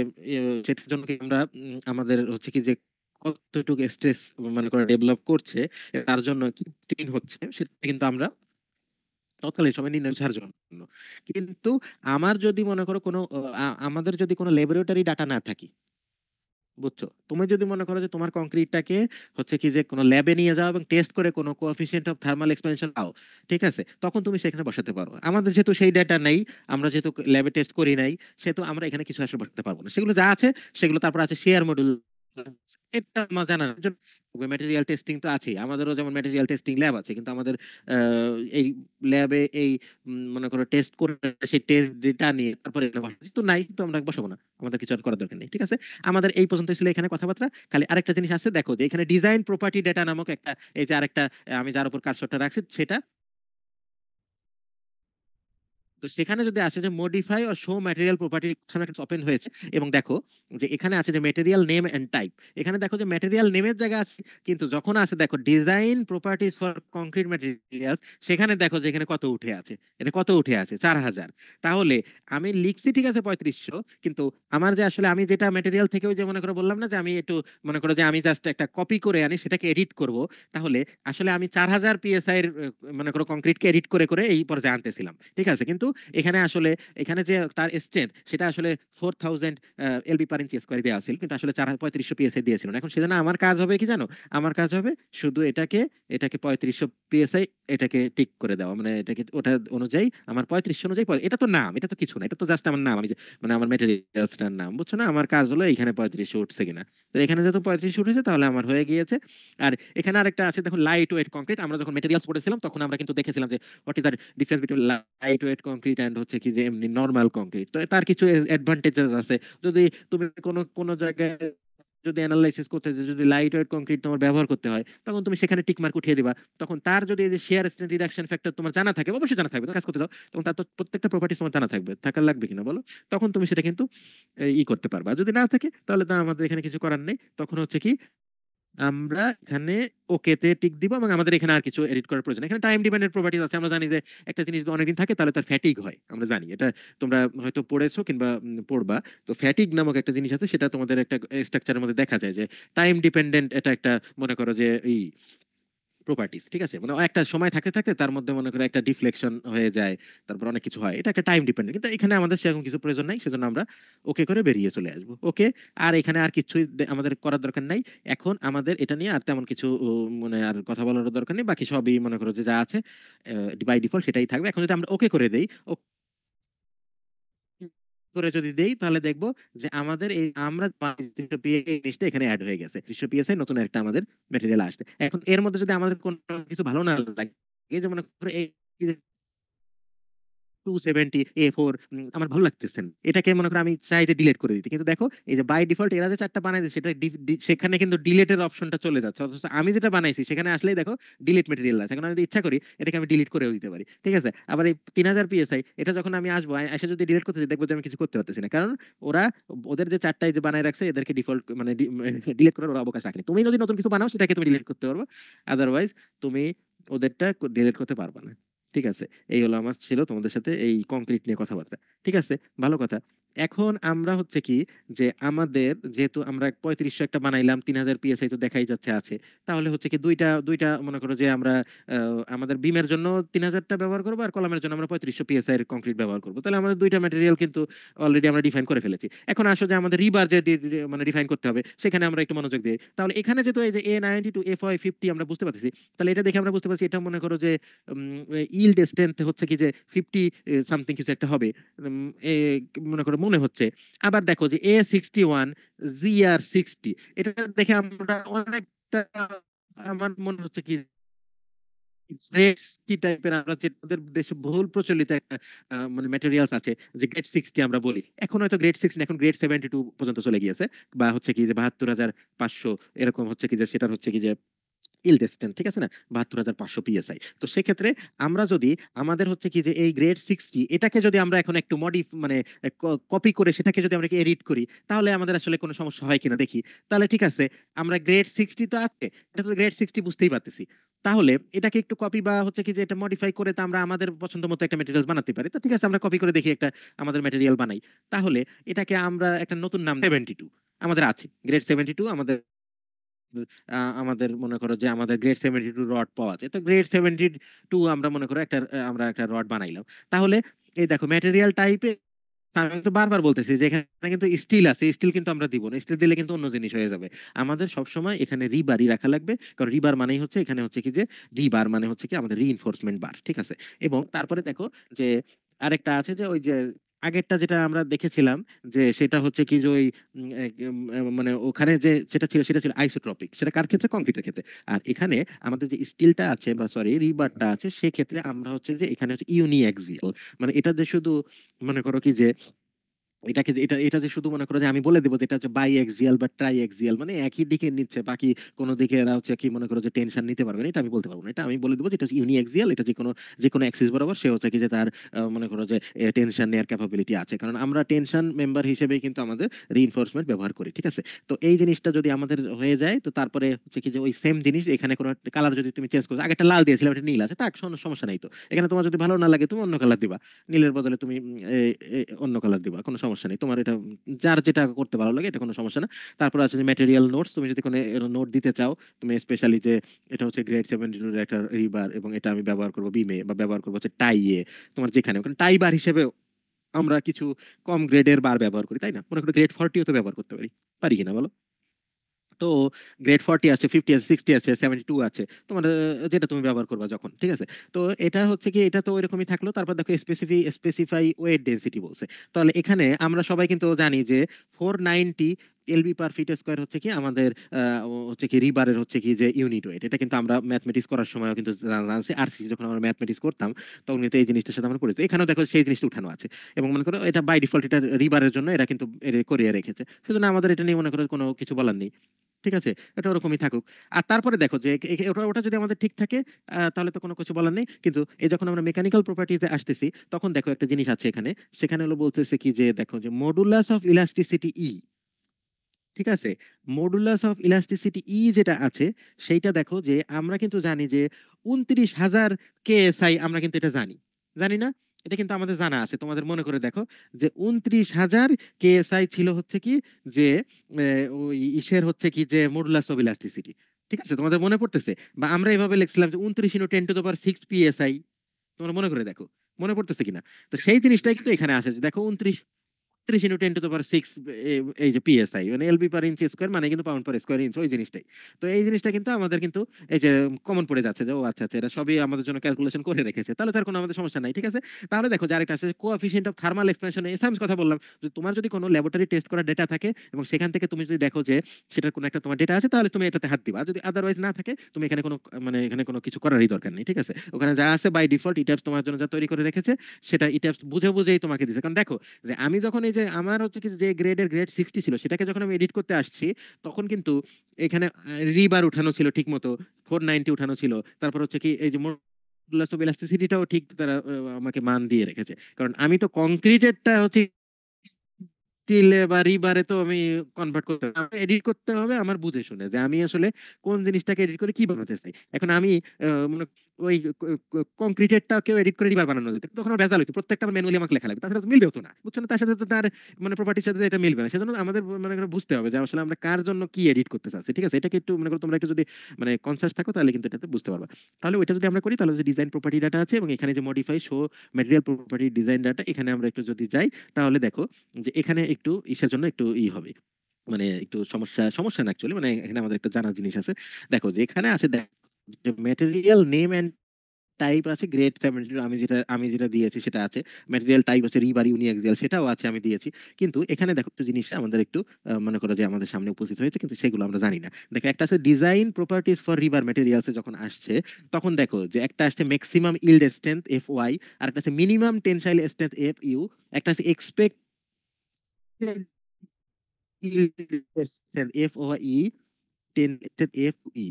সেটার জন্য কি আমরা আমাদের হচ্ছে কি যে কতটুকু স্ট্রেস মনে করে ডেভেলপ করছে, তার জন্য কি স্টেইন হচ্ছে সেটা কিন্তু আমরা তৎকালীন সময় নির্ণয় করার জন্য। কিন্তু আমার যদি মনে করো কোনো আমাদের যদি কোনো ল্যাবরেটরি ডাটা না থাকে, বুঝছো, তুমি যদি মনে করো যে তোমার কংক্রিটটাকে হচ্ছে কি যে কোনো ল্যাবে নিয়ে যাও এবং টেস্ট করে কোনো কোএফিসিয়েন্ট অফ থার্মাল এক্সপেনশন পাও, ঠিক আছে, তখন তুমি সেখানে বসাতে পারো। আমাদের যেহেতু সেই ডেটা নেই, আমরা যেহেতু ল্যাবে টেস্ট করি নাই, সেহেতু আমরা এখানে কিছু আসলে বসাতে পারবো না। সেগুলো যা আছে সেগুলো তারপর আছে শেয়ার মডেল, এটা আমার জানা নেই। ম্যাটেরিয়াল টেস্টিং তো আছে, আমাদেরও যেমন ম্যাটেরিয়াল টেস্টিং ল্যাব আছে, কিন্তু আমাদের এই ল্যাবে এই মনে করো টেস্ট করে সেই টেস্ট ডেটা নিয়ে তারপরে তো নাই, তো আমরা বসাবো না, আমাদের কিছু আর করার দরকার নেই। ঠিক আছে, আমাদের এই পর্যন্ত ছিল এখানে কথাবার্তা। খালি আরেকটা জিনিস আছে, দেখো যে এখানে ডিজাইন প্রপার্টি ডেটা নামক একটা, এই যে আরেকটা আমি যার উপর কার্সরটা রাখছি সেটা, তো সেখানে যদি আসে যে modify or show material property open হয়েছে, এবং দেখো যে এখানে আছে যে ম্যাটেরিয়াল নেম এন্ড টাইপ। এখানে দেখো যে ম্যাটেরিয়াল নেমের জায়গা আছে, কিন্তু যখন আছে দেখো design properties for concrete materials, সেখানে দেখো যে এখানে কত উঠে আছে, এটা কত উঠে আছে 4000। তাহলে আমি লিখছি ঠিক আছে 3500, কিন্তু আমার যে আসলে আমি যেটা ম্যাটেরিয়াল থেকে ওই যে মনে করে বললাম না যে আমি একটু মনে করো যে আমি জাস্ট একটা কপি করে আনি সেটাকে এডিট করব, তাহলে আসলে আমি 4000 পিএসআই এর মনে করো কংক্রিটকে এডিট করে করে এই পর্যায়ে আনতেছিলাম। ঠিক আছে, কিন্তু এখানে আসলে এখানে যে তার স্ট্রেংথ সেটা আসলে 4000 এলবি পার ইঞ্চি স্কোয়ার দেওয়া ছিল, কিন্তু আসলে 3500 পিএসআই দিয়েছিল না। এখন সেজন্য আমার কাজ হবে কি জানো, আমার কাজ হবে শুধু এটাকে এটাকে 3500 পিএসআই এটাকে টিক করে দেওয়া, মানে এটাকে ওটা অনুযায়ী আমার 3500 অনুযায়ী এটা তো নাম, এটা তো কিছু না, এটা তো জাস্ট আমার নাম, আমি যে মানে আমার মেটেরিয়ালসটার নাম, বুঝছো না। আমার কাজ হলো এখানে 3500 উঠছে কিনা, তো এখানে যেহেতু 3500 উঠেছে তাহলে আমার হয়ে গিয়েছে। আর এখানে আরেকটা আছে দেখো লাইট ওয়েট কংক্রিট, আমরা যখন মেটেরিয়ালস পড়েছিলাম তখন আমরা কিন্তু দেখেছিলাম যে what is the difference between light weight concrete and হচ্ছে কি যে এমনি নরমাল কংক্রিট। তো তার কিছু অ্যাডভান্টেজেস আছে। যদি তুমি কোনো কোনো জায়গায় যদি অ্যানালাইসিস করতে যে যদি লাইট ওয়েট কংক্রিট তোমার ব্যবহার করতে হয়, তখন তুমি সেখানে টিক মার্ক উঠিয়ে দিবা। তখন তার যদি এই যে শেয়ার স্ট্রেন্থ রিডাকশন ফ্যাক্টর তোমার জানা থাকে, অবশ্যই জানা থাকবে, তুমি কাজ করতে যাও তখন তার তো প্রত্যেকটা প্রপার্টিস তোমার জানা থাকবে, থাকার লাগবে কিনা বলো, তখন তুমি সেটা কিন্তু করতে পারবা। যদি না থাকে তাহলে তো আমাদের এখানে কিছু করার নেই, তখন হচ্ছে কি আমরা এখানে ওকে তে টিক দিব, এবং আমাদের এখানে আর কিছু এডিট করার প্রয়োজন নেই। এখানে টাইম ডিপেন্ডেন্ট প্রপার্টিজ আছে। আমরা জানি যে একটা জিনিস যদি অনেকদিন থাকে তাহলে তার ফ্যাটিগ হয়, আমরা জানি এটা, তোমরা হয়তো পড়েছো কিংবা পড়বা। তো ফ্যাটিগ নামক একটা জিনিস আছে, সেটা তোমাদের একটা স্ট্রাকচারের মধ্যে দেখা যায় যে টাইম ডিপেন্ডেন্ট, এটা একটা মনে করো যে এই প্রপার্টিস। ঠিক আছে, মানে একটা সময় থাকতে থাকতে তার মধ্যে মনে করে একটা ডিফ্লেকশন হয়ে যায়, তারপর অনেক কিছু হয়, এটা একটা টাইম ডিপেন্ডেন্ট। কিন্তু এখানে আমাদের সেরকম কিছু প্রয়োজন নাই, সেজন্য আমরা ওকে করে বেরিয়ে চলে আসবো। ওকে, আর এখানে আর কিছুই আমাদের করার দরকার নাই। এখন আমাদের এটা নিয়ে আর তেমন কিছু মানে আর কথা বলার দরকার নেই, বাকি সবই মনে করো যে যা আছে বাই ডিফল্ট সেটাই থাকবে। এখন যদি আমরা ওকে করে দেই, করে যদি দেই তাহলে দেখবো যে আমাদের এই আমরা 300 PSI জিনিসটা এখানে অ্যাড হয়ে গেছে। 300 PSI নতুন একটা আমাদের ম্যাটেরিয়াল আসছে। এখন এর মধ্যে যদি আমাদের কোনো কিছু ভালো না লাগে, এই যে মনে করো এই 270 A4 আমার ভালো লাগতেছে না, এটাকে মনে করো আমি চাই যে ডিলিট করে দিতে, কিন্তু দেখো এই যে বাই ডিফল্ট এরা যে চারটা বানাই দিচ্ছে সেটা সেখানে কিন্তু ডিলিটের অপশনটা চলে যাচ্ছে, অথচ আমি যেটা বানাইছি সেখানে আসলেই দেখো ডিলিট মেটেরিয়াল আছে। এখন আমি যদি ইচ্ছা করি এটাকে আমি ডিলিট করেও দিতে পারি, ঠিক আছে। আবার এই 3000 PSI এটা যখন আমি আসবো এসে যদি ডিলিট করতে চাই, দেখবো যে আমি কিছু করতে পারতেছি না, কারণ ওরা ওদের যে চারটাই যে বানায় রাখছে এদেরকে ডিফল্ট মানে ডিলিট করার ওরা অবকাশ রাখেনি। তুমি যদি নতুন কিছু বানাও সেটাকে তুমি ডিলিট করতে পারবে, আদারওয়াইজ তুমি ওদেরটা ডিলিট করতে পারবে না, ঠিক আছে। এই হলো আমার ছিল তোমাদের সাথে এই কংক্রিট নিয়ে কথাবার্তা, ঠিক আছে, ভালো কথা। এখন আমরা হচ্ছে কি যে আমাদের যেহেতু আমরা 3500 একটা বানাইলাম, 3000 PSI তো দেখাই যাচ্ছে আছে, তাহলে হচ্ছে কি দুইটা দুইটা মনে করো যে আমরা আমাদের বিমের জন্য 3000টা ব্যবহার করবো আর কলামের জন্য আমরা 3500 PSI এর কংক্রিট ব্যবহার করবো, তাহলে আমাদের দুইটা ম্যাটেরিয়াল কিন্তু অলরেডি আমরা ডিফাইন করে ফেলেছি। এখন আসলে যে আমাদের রিবার যে মানে ডিফাইন করতে হবে সেখানে আমরা একটু মনোযোগ দিই, তাহলে এখানে যেহেতু এই যে A90 to FY50 আমরা বুঝতে পারতেছি, তাহলে এটা দেখে আমরা বুঝতে পারছি এটা মনে করো যে ইল্ড স্ট্রেংথ হচ্ছে কি যে 50 সামথিং কিছু একটা হবে, মনে করো মনে হচ্ছে। আবার দেখো যে A61 GR60, এটা দেখে আমরা অনেকটা আমার মনে হচ্ছে কি গ্রেড কি টাইপের, আমরা যে আমাদের দেশে বহুল প্রচলিত একটা মানে ম্যাটেরিয়ালস আছে যে গ্রেড 60 আমরা বলি, এখন হয়তো গ্রেড 60 এখন গ্রেড 72 পর্যন্ত চলে গিয়েছে, বা হচ্ছে কি যে 72,500 এরকম হচ্ছে কি যে সেটার হচ্ছে কি যে ইলডেস্টেন, ঠিক আছে না, 72,500 PSI। তো সেক্ষেত্রে আমরা যদি আমাদের হচ্ছে কি যে এই গ্রেড 60 এটাকে যদি আমরা এখন একটু মানে কপি করে সেটাকে যদি আমরা এডিট করি, তাহলে আমাদের আসলে কোনো সমস্যা হয় কিনা দেখি। তাহলে ঠিক আছে, আমরা গ্রেড 60 তো আছে, এটা তো গ্রেড 60 বুঝতেই পারতেছি, তাহলে এটাকে একটু কপি বা হচ্ছে কি যে এটা মডিফাই করে তো আমরা আমাদের পছন্দ মতো একটা ম্যাটেরিয়াল বানাতে পারি। তো ঠিক আছে, আমরা কপি করে দেখি একটা আমাদের ম্যাটেরিয়াল বানাই। তাহলে এটাকে আমরা একটা নতুন নাম 72 আমাদের আছে, গ্রেড 72 আমাদের আমাদের মনে করো যে আমাদের গ্রেড 72 রড পাওয়া যায়, তো গ্রেড 72 আমরা মনে করো একটা আমরা একটা রড বানাইলাম। তাহলে এই দেখো ম্যাটেরিয়াল টাইপে আমি তো বারবার বলতেছি যে এখানে কিন্তু স্টিল আছে, স্টিল কিন্তু আমরা দিব না, স্টিল দিলে কিন্তু অন্য জিনিস হয়ে যাবে। আমাদের সবসময় এখানে রিবারই রাখা লাগবে, কারণ রিবার মানেই হচ্ছে এখানে হচ্ছে কি যে রিবার মানে হচ্ছে কি আমাদের রিইনফোর্সমেন্ট বার, ঠিক আছে। এবং তারপরে দেখো যে আরেকটা আছে যে ওই যে আগেরটা যেটা আমরা দেখেছিলাম যে সেটা হচ্ছে কি যে ওই মানে ওখানে যে যেটা ছিল সেটা ছিল আইসোট্রপিক, সেটা কার ক্ষেত্রে, কংক্রিটের ক্ষেত্রে। আর এখানে আমাদের যে স্টিলটা আছে বা সরি রিবারটা আছে সেক্ষেত্রে আমরা হচ্ছে যে এখানে হচ্ছে ইউনি অ্যাক্সিয়াল, মানে এটা যে শুধু মনে করো কি যে এটাকে এটা এটা যে শুধু মনে করো যে আমি বলে দেবো যে এটা হচ্ছে বাই এক্সিয়াল বা ট্রাই এক্সিয়াল, মানে একই দিকে নিচ্ছে, বাকি কোনো দিকে এরা হচ্ছে কি মনে করো যে টেনশন নিতে পারবে না, এটা আমি বলতে পারবো না। এটা আমি বলে দেবো যে এটা ইউনি এক্সিয়াল, এটা যে কোনো অ্যাক্সিস বরাবর সে হচ্ছে কি যে তার মনে করো যে টেনশন নেওয়ার ক্যাপাবিলিটি আছে, কারণ আমরা টেনশন মেম্বার হিসেবেই কিন্তু আমাদের রিইনফোর্সমেন্ট ব্যবহার করি, ঠিক আছে। তো এই জিনিসটা যদি আমাদের হয়ে যায়, তো তারপরে হচ্ছে কি যে ওই সেম জিনিস এখানে কোনো কালার যদি তুমি চেঞ্জ করো, আগেটা লাল দিয়েছিলাম এটা নীল আছে, তাক সমস্যা নাই। তো এখানে তোমার যদি ভালো না লাগে তুমি অন্য কালার দিবা, নীলের বদলে তুমি অন্য কালার দিবা, কোনো সমস্যা নেই। তোমার এটা যার যেটা করতে ভালো লাগে এটা কোনো সমস্যা না। তারপর আছে যে ম্যাটেরিয়াল নোটস, তুমি যদি কোনো নোট দিতে চাও, তুমি স্পেশালি যে এটা হচ্ছে গ্রেড 72 এর একটা রিবার এবং এটা আমি ব্যবহার করবো বিমে বা ব্যবহার করবো হচ্ছে টাইয়ে, তোমার যেখানে ওখানে টাই বার হিসেবে আমরা কিছু কম গ্রেডের বার ব্যবহার করি, তাই না, মনে করো গ্রেড 40ও তো ব্যবহার করতে পারি, পারি কিনা বলো। তো গ্রেড 40 আছে, 50 আছে, 60 আছে, 72 আছে, তোমার যেটা তুমি ব্যবহার করবা যখন, ঠিক আছে। তো এটা হচ্ছে কি এটা তো ওইরকমই থাকলো। তারপর দেখো স্পেসিফাই ওয়েট ডেন্সিটি বলছে, তাহলে এখানে আমরা সবাই কিন্তু জানি যে 490 LB/ফিট স্কয়ার হচ্ছে কি আমাদের হচ্ছে কি রিবারের হচ্ছে কি যে ইউনিট ওয়েট, এটা কিন্তু আমরা ম্যাথমেটিক্স করার সময় কিন্তু জানছি, আরসি যখন আমরা ম্যাথমেটিক্স করতাম তখন কিন্তু এই জিনিসটার সাথে আমরা পড়েছি, এখানেও দেখো সেই জিনিসটা উঠানো আছে। এবং মনে করো এটা বাই ডিফল্ট এটা রিবারের জন্য এরা কিন্তু করিয়ে রেখেছে, সেজন্য আমাদের এটা নিয়ে মনে করো কোনো কিছু বলার নেই, ঠিক আছে, এটা ওরকমই থাকুক। আর তারপরে দেখো যে ওটা ওটা যদি আমাদের ঠিক থাকে তাহলে তো কোনো কিছু বলার নেই। কিন্তু এই যখন আমরা মেকানিক্যাল প্রপার্টিজে আসতেছি তখন দেখো একটা জিনিস আছে এখানে, সেখানে হলো বলতেছে কি যে দেখো যে মডুলাস অফ ইলাস্টিসিটি ই, ঠিক আছে, মডুলাস অফ ইলাস্টিসিটি ই যেটা আছে সেইটা দেখো যে আমরা কিন্তু জানি যে 29,000 KSI, আমরা কিন্তু এটা জানি, জানি না, এটা কিন্তু আমাদের জানা আছে। তোমাদের মনে করে দেখো যে 29,000 KSI ছিল হচ্ছে কি যে ওই ইসের হচ্ছে কি যে মডুলাস অফ ইলাস্টিসিটি, ঠিক আছে, তোমাদের মনে পড়তেছে। বা আমরা এভাবে লিখছিলাম যে 29 × 10⁶ PSI, তোমরা মনে করে দেখো মনে পড়তেছে কিনা। তো সেই জিনিসটাই কিন্তু এখানে আছে যে দেখো 29 30 ইনটু 10 টু দি পাওয়ার 6 এই যে পিএসআই মানে এলবি পার ইঞ্চ স্কয়ার মানে কিন্তু পাউন্ড পার স্কয়ার ইঞ্চ ওই জিনিসটাই। তো এই জিনিসটা কিন্তু আমাদের কিন্তু এই যে কমন পড়ে যাচ্ছে যে ও আচ্ছা আচ্ছা এটা সবই আমাদের জন্য ক্যালকুলেশন করে রেখেছে, তাহলে তার কোনো আমাদের সমস্যা নাই, ঠিক আছে। তাহলে দেখো যে আরেকটা আছে কোএফিসিয়েন্ট অফ থার্মাল এক্সপ্যানশন, এসামস কথা বললাম যে তোমার যদি কোনো ল্যাবরেটরি টেস্ট করা ডেটা থাকে এবং সেখান থেকে তুমি যদি দেখো যে সেটার কোনো একটা তোমার ডেটা আছে তাহলে তুমি এটাতে হাত দিবা, আর যদি আদারওয়াইজ না থাকে তুমি এখানে কোনো মানে এখানে কোনো কিছু করারই দরকার নেই, ঠিক আছে। ওখানে যা আছে বাই ডিফল্ট ইটাপস তোমার জন্য যা তৈরি করে রেখেছে সেটা ইটাপস বুঝে বুঝেই তোমাকে দিছে। কারণ দেখো যে আমি যখন এই যে আমার হচ্ছে কি যে গ্রেড 60 ছিল সেটাকে যখন আমি এডিট করতে আসছি তখন কিন্তু এখানে রিবার উঠানো ছিল ঠিক মতো, 490 উঠানো ছিল, তারপর হচ্ছে কি এই যে মডুলাস অফ ইলাস্টিসিটিটাও ঠিক তারা আমাকে মান দিয়ে রেখেছে। কারণ আমি তো কংক্রিটেরটা হচ্ছে স্টিলে বা রিবারে তো আমি কনভার্ট করতে হবে, এডিট করতে হবে আমার বুঝে শুনে যে আমি আসলে কোন জিনিসটাকে এডিট করে কি বানাতে চাই। এখন আমি মানে ওই কংক্রিটেরটাকেও এডিট করে রিবার বানানো যেত, তখন আমার ভেজাল হইতো, প্রত্যেকটা ম্যানুয়ালি আমাকে লেখা লাগবে, তার সাথে তো মিলবেও তো না, বুঝছো না, তার সাথে তো তার মানে প্রপার্টির সাথে এটা মিলবে না। সেজন্য আমাদের মানে করে বুঝতে হবে যে আসলে আমরা কার জন্য কি এডিট করতে চাচ্ছি, ঠিক আছে। এটাকে একটু মনে করো তোমরা একটু যদি মানে কনসাস থাকো তাহলে কিন্তু এটাতে বুঝতে পারবা। তাহলে ওইটা যদি আমরা করি তাহলে যে ডিজাইন প্রপার্টি ডাটা আছে এবং এখানে যে modify show material property design data, এখানে আমরা একটু যদি যাই তাহলে দেখো যে এখানে একটু ইসের জন্য একটু হবে, মানে একটু সমস্যা সমস্যা না অ্যাকচুয়ালি, মানে এখানে আমাদের একটা জানার জিনিস আছে। দেখো যে এখানে আছে যে ম্যাটেরিয়াল নেম এন্ড টাইপ আছে গ্রেড 72, আমি যেটা দিয়েছি সেটা আছে। ম্যাটেরিয়াল টাইপ আছে রিবার ইউনিঅ্যাক্সিয়াল সেটাও আছে আমি দিয়েছি। কিন্তু এখানে দেখো একটু জিনিসটা আমাদের একটু মনে করো যে আমাদের সামনে উপস্থিত হয়েছে কিন্তু সেগুলো আমরা জানি না। দেখো একটা আছে ডিজাইন প্রপার্টিজ ফর রিভার ম্যাটেরিয়ালস যখন আসছে তখন দেখো যে একটা আসছে maximum yield strength F Y, আর একটা আছে minimum tensile strength F U, একটা আছে expected F O E, ten F E.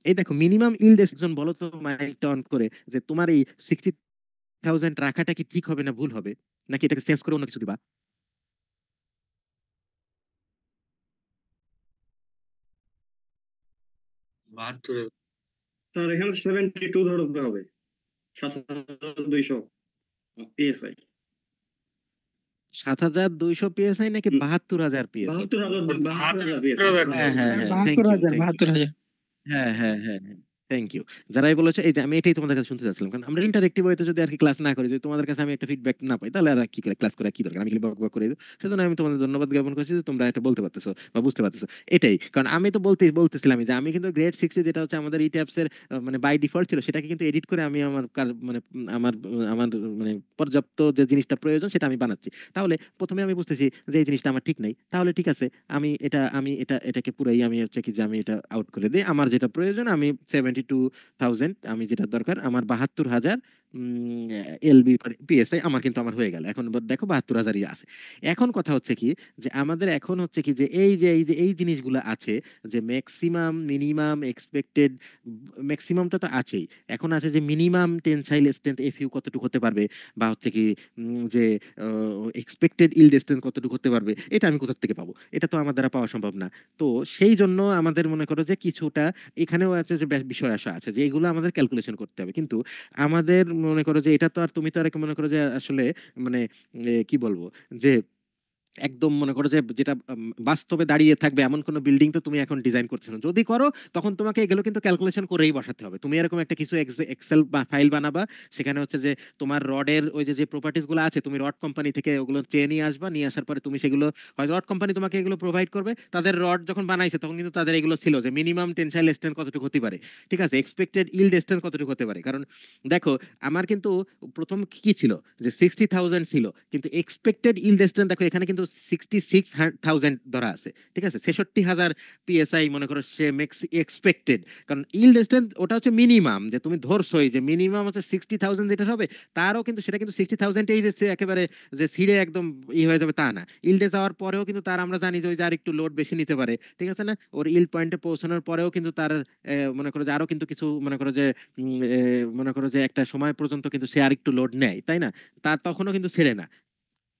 এই দেখো মিনিমাম ইল্ড একজন বলো তো মাইকটা অন করে যে তোমার এই 60,000 রাখাটা কি ঠিক হবে না ভুল হবে, নাকি এটাকে চেঞ্জ করে অন্য কিছু দিবা? 72। স্যার এখানে 72 ধরতে হবে, 7200 পিএসআই। 7,200 পিএসআই নাকি 72,000 পিএসআই? 72,000, 72,000 পিএসআই। হ্যাঁ হ্যাঁ হ্যাঁ, থ্যাংক বাহাত্তর ইউ হাজার থ্যাংক ইউ। 72,000। হ্যাঁ হ্যাঁ হ্যাঁ হ্যাঁ, থ্যাংক ইউ। যারাই বলেছে এই যে আমি এটাই তোমাদের কাছে শুনতে চাচ্ছিলাম, কারণ আমরা ইন্টারেক্টিভ ওয়েতে যদি আর কি ক্লাস না করি, যদি তোমাদের কাছে আমি একটা ফিডব্যাক না পাই তাহলে আর কি ক্লাস করে কি দরকার, আমি খালি বক বক করে দিই। সেজন্য আমি তোমাদের ধন্যবাদ জ্ঞাপন করছি যে তোমরা এটা বলতে পারতেছো বা বুঝতে পারতেছো। এটাই কারণ আমি তো বলতেছিলাম যে আমি কিন্তু গ্রেড 60 যেটা হচ্ছে আমাদের ই ট্যাবস এর মানে বাই ডিফল্ট ছিল সেটাকে কিন্তু এডিট করে আমি আমার কাজ মানে আমার মানে পর্যাপ্ত যে জিনিসটা প্রয়োজন সেটা আমি বানাচ্ছি। তাহলে প্রথমে আমি বুঝতেছি যে এই জিনিসটা আমার ঠিক নেই, তাহলে ঠিক আছে আমি এটাকে পুরাই আমি হচ্ছে কি যে আমি এটা আউট করে দিই, আমার যেটা প্রয়োজন আমি 72,000 আমি যেটা দরকার আমার 72,000 এলবি পিএসআই আমার কিন্তু আমার হয়ে গেল। এখন দেখো 72,000ই আছে। এখন কথা হচ্ছে কি যে আমাদের এখন হচ্ছে কি যে এই জিনিসগুলো আছে যে ম্যাক্সিমাম মিনিমাম এক্সপেক্টেড, ম্যাক্সিমামটা তো আছেই, এখন আছে যে মিনিমাম টেনসাইল স্ট্রেংথ এফইউ কতটুকু হতে পারবে, বা হচ্ছে কি যে এক্সপেক্টেড ইল্ড স্ট্রেংথ কতটুকু হতে পারবে, এটা আমি কোথা থেকে পাবো? এটা তো আমার দ্বারা পাওয়া সম্ভব না। তো সেই জন্য আমাদের মনে করো যে কিছুটা এখানেও আছে যে বিষয় আসা আছে যে এগুলো আমাদের ক্যালকুলেশন করতে হবে, কিন্তু আমাদের মনে করো যে এটা তো আর তুমি তো আর মনে করো যে আসলে মানে কি বলবো যে একদম মনে করো যে যেটা বাস্তবে দাঁড়িয়ে থাকবে এমন কোনো বিল্ডিং তো তুমি এখন ডিজাইন করছো না, যদি করো তখন তোমাকে এগুলো কিন্তু ক্যালকুলেশন করেই বসাতে হবে। তুমি এরকম একটা কিছু এক্সেল ফাইল বানাবা, সেখানে হচ্ছে যে তোমার রডের ওই যে যে প্রপার্টিস গুলো আছে তুমি রড কোম্পানি থেকে ওগুলো চেয়ে নিয়ে আসবা, নিয়ে আসার পরে তুমি সেগুলো হয়তো রড কোম্পানি তোমাকে এগুলো প্রোভাইড করবে, তাদের রড যখন বানাইছে তখন কিন্তু তাদের এগুলো ছিল যে মিনিমাম টেনসাইল স্ট্রেন্থ কতটুকু হতে পারে, ঠিক আছে, এক্সপেক্টেড ইল্ড স্ট্রেন্থ কতটুকু হতে পারে। কারণ দেখো আমার কিন্তু প্রথম কি ছিল যে 60,000 ছিল, কিন্তু এক্সপেক্টেড ইল্ড স্ট্রেন্থ দেখো এখানে কিন্তু 66,000 ধরা আছে, ঠিক আছে, 66,000 পিএসআই মনে করো সে এক্সপেক্টেড। কারণ ইল্ড স্ট্রেন্থ ওটা হচ্ছে মিনিমাম, যে তুমি ধরছোই যে মিনিমাম হচ্ছে 60,000 যেটা হবে, তারও কিন্তু সেটা কিন্তু 60,000 এই যে সে একেবারে যে ছিঁড়ে একদম হয়ে যাবে তা না, ইল্ডে যাওয়ার পরেও কিন্তু তার আমরা জানি যে ওই যে আর একটু লোড বেশি নিতে পারে, ঠিক আছে না, ওর ইল্ড পয়েন্টে পৌঁছানোর পরেও কিন্তু তার মনে করো যে আরো কিন্তু কিছু মনে করো যে মনে করো যে একটা সময় পর্যন্ত কিন্তু সে আর একটু লোড নেয়, তাই না, তার তখনও কিন্তু ছেড়ে না।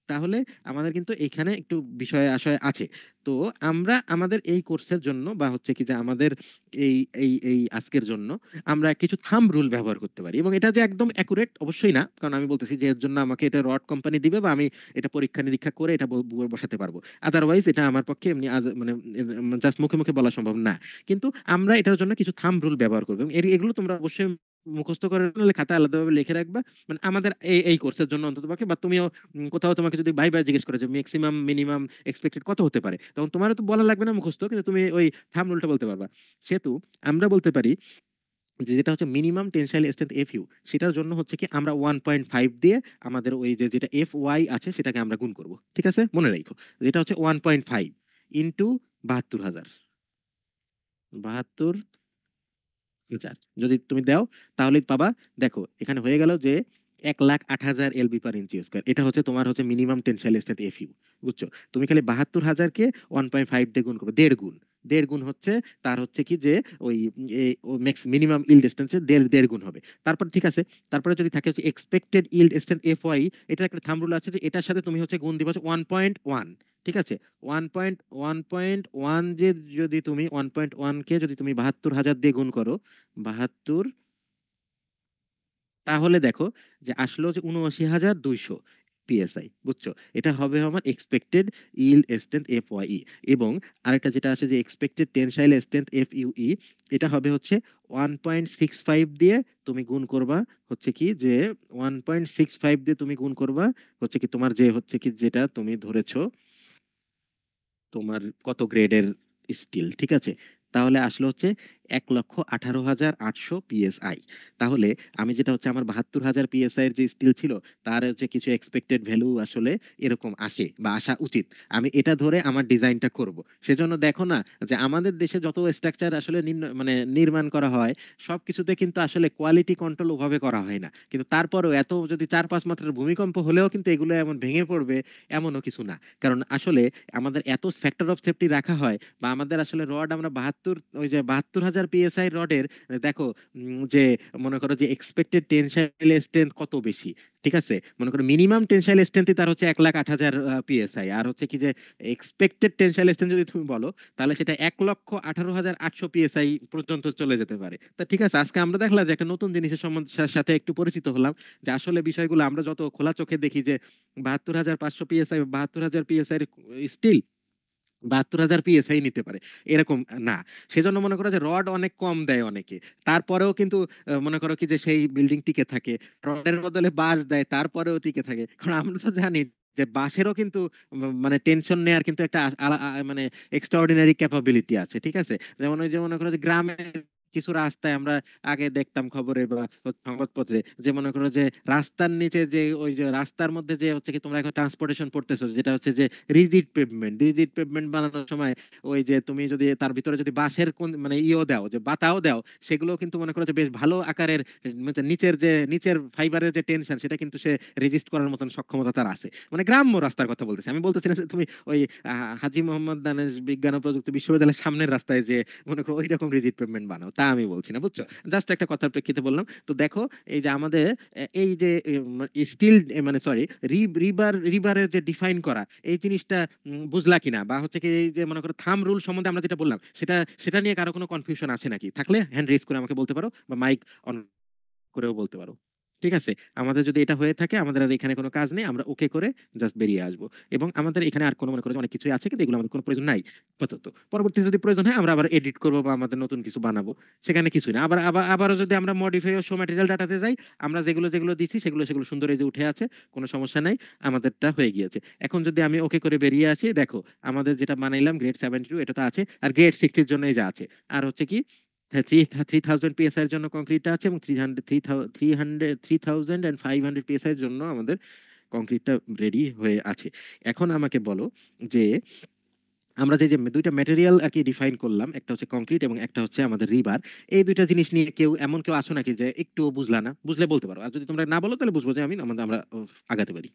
তাহলে আমাদের কিন্তু এখানে একটু বিষয় আশয় আছে। তো আমরা আমাদের এই কোর্সের জন্য বা হচ্ছে কি যে আমাদের এই এই আজকের জন্য আমরা কিছু থাম্ব রুল ব্যবহার করতে পারি, এবং এটা যে একদম অ্যাকুরেট অবশ্যই না, কারণ আমি বলতেছি যে এর জন্য আমাকে এটা রড কোম্পানি দিবে বা আমি এটা পরীক্ষা নিরীক্ষা করে এটা বসাতে পারবো, আদারওয়াইজ এটা আমার পক্ষে এমনি মানে জাস্ট মুখে মুখে বলা সম্ভব না। কিন্তু আমরা এটার জন্য কিছু থাম্ব রুল ব্যবহার করবো এবং এগুলো তোমরা অবশ্যই মুখস্থ করে নাহলে খাতায় আলাদাভাবে লিখে রাখবা। মানে আমাদের এই কোর্সের জন্য অন্ততপক্ষে, বা তুমিও কোথাও তোমাকে যদি ভাই জিজ্ঞেস করে যে ম্যাক্সিমাম মিনিমাম এক্সপেক্টেড কত হতে পারে, তখন তোমারও তো বলা লাগবে না মুখস্থ, কিন্তু তুমি ওই থাম্ব রুলটা বলতে পারবা। সেহেতু আমরা বলতে পারি যে যেটা হচ্ছে minimum tensile strength F you, সেটার জন্য হচ্ছে কি আমরা 1.5 দিয়ে আমাদের ওই যে যেটা এফ ওয়াই আছে সেটাকে আমরা গুণ করব। ঠিক আছে, মনে রাখো যেটা হচ্ছে 1.5 ইন্টু 72,000, 72,000 যদি তুমি দাও তাহলে পাবা। দেখো এখানে হয়ে গেল যে 1,08,000 এলবি পার ইঞ্চি স্কয়ার, এটা হচ্ছে তোমার হচ্ছে minimum tensile strength F you. বুঝছো? তুমি খালি 72,000 কে 1.5 দিয়ে গুণ করবে, দেড় গুণ। দেড় গুণ হচ্ছে তার হচ্ছে কি যে ওই ম্যাক্স মিনিমাম ইল্ড স্ট্রেংথ দেড় দেড় গুণ হবে। তারপর ঠিক আছে, তারপরে যদি থাকে হচ্ছে expected yield strength F Y, এটার একটা থাম্ব রুল আছে যে এটার সাথে তুমি হচ্ছে গুণ দিবা হচ্ছে 1.1। ঠিক আছে, 1.1 যে যদি তুমি 1.1 কে যদি তুমি 72,000 দিয়ে গুণ করো, 72, তাহলে দেখো যে আসলো যে 79,200 পিএসআই। বুঝছো? এটা হবে আমার expected yield strength F Y. এবং আরেকটা যেটা আছে যে expected tensile strength F U E, এটা হবে হচ্ছে 1.65 দিয়ে তুমি গুণ করবা হচ্ছে কি যে 1.65 দিয়ে তুমি গুণ করবা হচ্ছে কি তোমার যে হচ্ছে কি যেটা তুমি ধরেছো তোমার কত গ্রেডের স্টিল। ঠিক আছে, তাহলে আসলে হচ্ছে 1,18,800 পিএসআই। তাহলে আমি যেটা হচ্ছে আমার 72,000 পিএসআই এর যে স্টিল ছিল, তার হচ্ছে কিছু এক্সপেক্টেড ভ্যালু আসলে এরকম আসে বা আসা উচিত, আমি এটা ধরে আমার ডিজাইনটা করব। সেজন্য দেখো না যে আমাদের দেশে যত স্ট্রাকচার আসলে মানে নির্মাণ করা হয়, সবকিছুতে কিন্তু আসলে কোয়ালিটি কন্ট্রোল ওভাবে করা হয় না, কিন্তু তারপরেও এত যদি 4-5 মাত্রার ভূমিকম্প হলেও কিন্তু এগুলো এমন ভেঙে পড়বে এমনও কিছু না। কারণ আসলে আমাদের এত ফ্যাক্টর অফ সেফটি রাখা হয়, বা আমাদের আসলে রড আমরা 72, ওই যে 72,000 পিএসআই রডের দেখো যে মনে করো যে এক্সপেক্টেড টেনসাইল স্ট্রেংথ কত বেশি। ঠিক আছে, মনে করো মিনিমাম টেনসাইল স্ট্রেংথ তার হচ্ছে 1,08,000 পিএসআই, আর হচ্ছে কি যে এক্সপেক্টেড টেনসাইল স্ট্রেংথ যদি তুমি বলো তাহলে সেটা 1,18,800 পিএসআই পর্যন্ত চলে যেতে পারে। তা ঠিক আছে, আজকে আমরা দেখলাম যে একটা নতুন জিনিসের সম্বন্ধে সাথে একটু পরিচিত হলাম, যে আসলে বিষয়গুলো আমরা যত খোলা চোখে দেখি যে 72,500 পিএসআই, 72,000 পিএসআই স্টিল 72,000 পিএসআই নিতে পারে, এরকম না। সেজন্য মনে করো যে রড অনেক কম দেয় অনেকে, তারপরেও কিন্তু মনে করো কি যে সেই বিল্ডিং টিকে থাকে। রডের বদলে বাঁশ দেয়, তারপরেও টিকে থাকে, কারণ আমরা তো জানি যে বাঁশেরও কিন্তু মানে টেনশন নেয়ার কিন্তু একটা মানে এক্সট্রাঅর্ডিনারি ক্যাপাবিলিটি আছে। ঠিক আছে, যেমন ওই যে মনে করো যে গ্রামে কিছু রাস্তায় আমরা আগে দেখতাম খবরে বা সংবাদপত্রে, যে মনে করো যে রাস্তার নিচে যে ওই যে রাস্তার মধ্যে যে হচ্ছে কি তোমরা এখন ট্রান্সপোর্টেশন পড়তেছো, যেটা হচ্ছে যে রিজিড পেভমেন্ট বানানোর সময় ওই যে তুমি যদি তার ভিতরে যদি বাঁশের কোন মানে ইও দাও, যে বাতাও দাও, সেগুলো কিন্তু মনে করো যে বেশ ভালো আকারের মানে নিচের ফাইবারের যে টেনশন সেটা কিন্তু সে রেজিস্ট করার মতন সক্ষমতা তার আছে। মানে গ্রাম্য রাস্তার কথা বলতেছি, আমি বলতেছি না যে তুমি ওই হাজী মোহাম্মদ দানেশ বিজ্ঞান ও প্রযুক্তি বিশ্ববিদ্যালয়ের সামনের রাস্তায় যে মনে করো ওই রকম রিজিড পেভমেন্ট বানাও, তা আমি বলছি না। বুঝছো? জাস্ট একটা কথার প্রেক্ষিতে বললাম। তো দেখো এই যে আমাদের এই যে স্টিল মানে সরি রিবারের যে ডিফাইন করা এই জিনিসটা বুঝলা কিনা, বা হচ্ছে কি এই যে মনে করো থাম রুল সম্বন্ধে আমরা যেটা বললাম সেটা সেটা নিয়ে কারো কোনো কনফিউশন আছে নাকি? থাকলে হ্যান্ড রেজ করে আমাকে বলতে পারো, বা মাইক অন করেও বলতে পারো। ঠিক আছে, আমাদের যদি এটা হয়ে থাকে আমাদের আর এখানে কোনো কাজ নেই, আমরা ওকে করে জাস্ট বেরিয়ে আসবো। এবং আমাদের এখানে আর কোনো মনে করো যে অনেক কিছুই আছে কিন্তু এগুলো আমাদের কোনো প্রয়োজন নাই আপাতত। পরবর্তী যদি প্রয়োজন হয় আমরা আবার এডিট করবো বা আমাদের নতুন কিছু বানাবো, সেখানে কিছুই না। আবারও যদি আমরা মডিফাই ও শো ম্যাটেরিয়াল ডাটাতে যাই, আমরা যেগুলো যেগুলো দিচ্ছি সেগুলো সেগুলো সুন্দর এই যে উঠে আছে, কোনো সমস্যা নাই, আমাদেরটা হয়ে গিয়েছে। এখন যদি আমি ওকে করে বেরিয়ে আসি, দেখো আমাদের যেটা বানাইলাম গ্রেড 72 এটা তো আছে, আর গ্রেড 60 জন্য এই যা আছে। আর হচ্ছে কি থ্রি 3,000 পিএসআই এর জন্য কংক্রিটটা আছে, এবং 3,500 পিএসআই এর জন্য আমাদের কংক্রিটটা রেডি হয়ে আছে। এখন আমাকে বলো যে আমরা যে যে দুইটা ম্যাটেরিয়াল আর কি ডিফাইন করলাম, একটা হচ্ছে কংক্রিট এবং একটা হচ্ছে আমাদের রিবার, এই দুইটা জিনিস নিয়ে এমন কেউ আসো নাকি যে একটু বুঝলা না? বুঝলে বলতে পারো, আর যদি তোমরা না বলো তাহলে বুঝবো যে আমরা আগাতে পারি।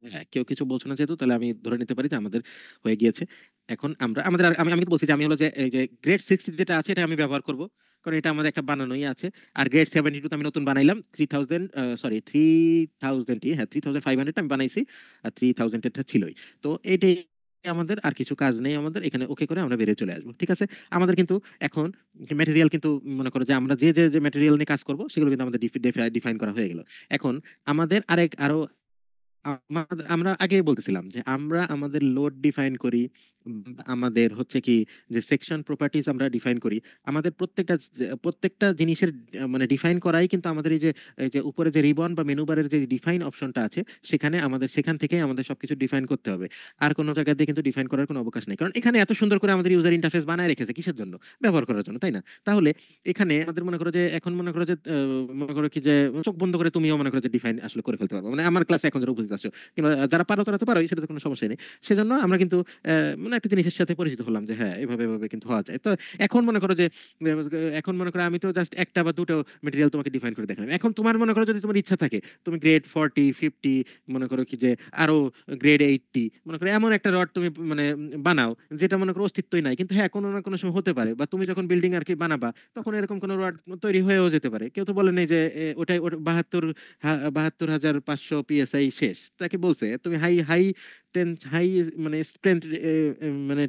হ্যাঁ, কেউ কিছু বলছো না যেহেতু, তাহলে আমি ধরে নিতে পারি যে আমাদের হয়ে গিয়েছে। এখন আমরা আমাদের আমি তো বলছি যে আমি হলো যে এই যে গ্রেড 60 যেটা আছে এটা আমি ব্যবহার করব, কারণ এটা আমাদের একটা বানানোই আছে। আর গ্রেড 72 আমি নতুন বানাইলাম 3,000, সরি 3,000, হ্যাঁ 3,500 আমি বানাইছি, আর 3,000 এটা ছিলই। তো এইটাই আমাদের, আর কিছু কাজ নেই আমাদের এখানে, ওকে করে আমরা বেরিয়ে চলে আসবো। ঠিক আছে, আমাদের কিন্তু এখন ম্যাটেরিয়াল কিন্তু মনে করো যে আমরা যে যে যে ম্যাটেরিয়াল নিয়ে কাজ করব সেগুলো কিন্তু আমাদের ডিফাইন করা হয়ে গেল। এখন আমাদের আরো আমরা আগেই বলতেছিলাম যে আমরা আমাদের লোড ডিফাইন করি, আমাদের হচ্ছে কি যে সেকশন প্রপার্টিজ আমরা ডিফাইন করি। আমাদের প্রত্যেকটা জিনিসের মানে ডিফাইন করাই কিন্তু আমাদের এই যে উপরে যে রিবন বা মেনু বারের যে ডিফাইন অপশনটা আছে, সেখান থেকে আমাদের সবকিছু ডিফাইন করতে হবে। আর কোনো জায়গা দিয়ে কিন্তু ডিফাইন করার কোনো অবকাশ নেই, কারণ এখানে এত সুন্দর করে আমাদের ইউজার ইন্টারফেস বানায় রেখেছে কিসের জন্য? ব্যবহার করার জন্য, তাই না? তাহলে এখানে আমাদের মনে করো যে এখন মনে করো যে মনে করো কি যে চোখ বন্ধ করে তুমিও মনে করো যে ডিফাইন আসলে করে ফেলতে পারবে, মানে আমার ক্লাসে এখন যারা উপস্থিত আছো কিংবা যারা পারো তারা তো পারোই, সেটাতে কোনো সমস্যা নেই। সেজন্য আমরা কিন্তু মানে একটা জিনিসের সাথে পরিচিত হলাম যে হ্যাঁ এভাবে এভাবে কিন্তু হওয়া যায়। তো এখন মনে করো যে এখন মনে করো আমি তো জাস্ট একটা বা দুটো মেটেরিয়াল তোমাকে ডিফাইন করে দেখালাম। এখন তোমার মনে করো যদি তোমার ইচ্ছা থাকে তুমি গ্রেড 40 50 মনে করো কি যে আরো গ্রেড 80 মনে করো এমন একটা রড তুমি মানে বানাও যেটা মনে করো অস্তিত্বই নাই, কিন্তু হ্যাঁ কোনো না কোনো সময় হতে পারে, বা তুমি যখন বিল্ডিং আর কি বানাবা তখন এরকম কোনো রড তৈরি হয়েও যেতে পারে। কেউ তো বলে নেই যে ওটাই 72,500 PSI শেষ, তাকে বলছে তুমি হাই হাই হাই মানে স্ট্রেংথ মানে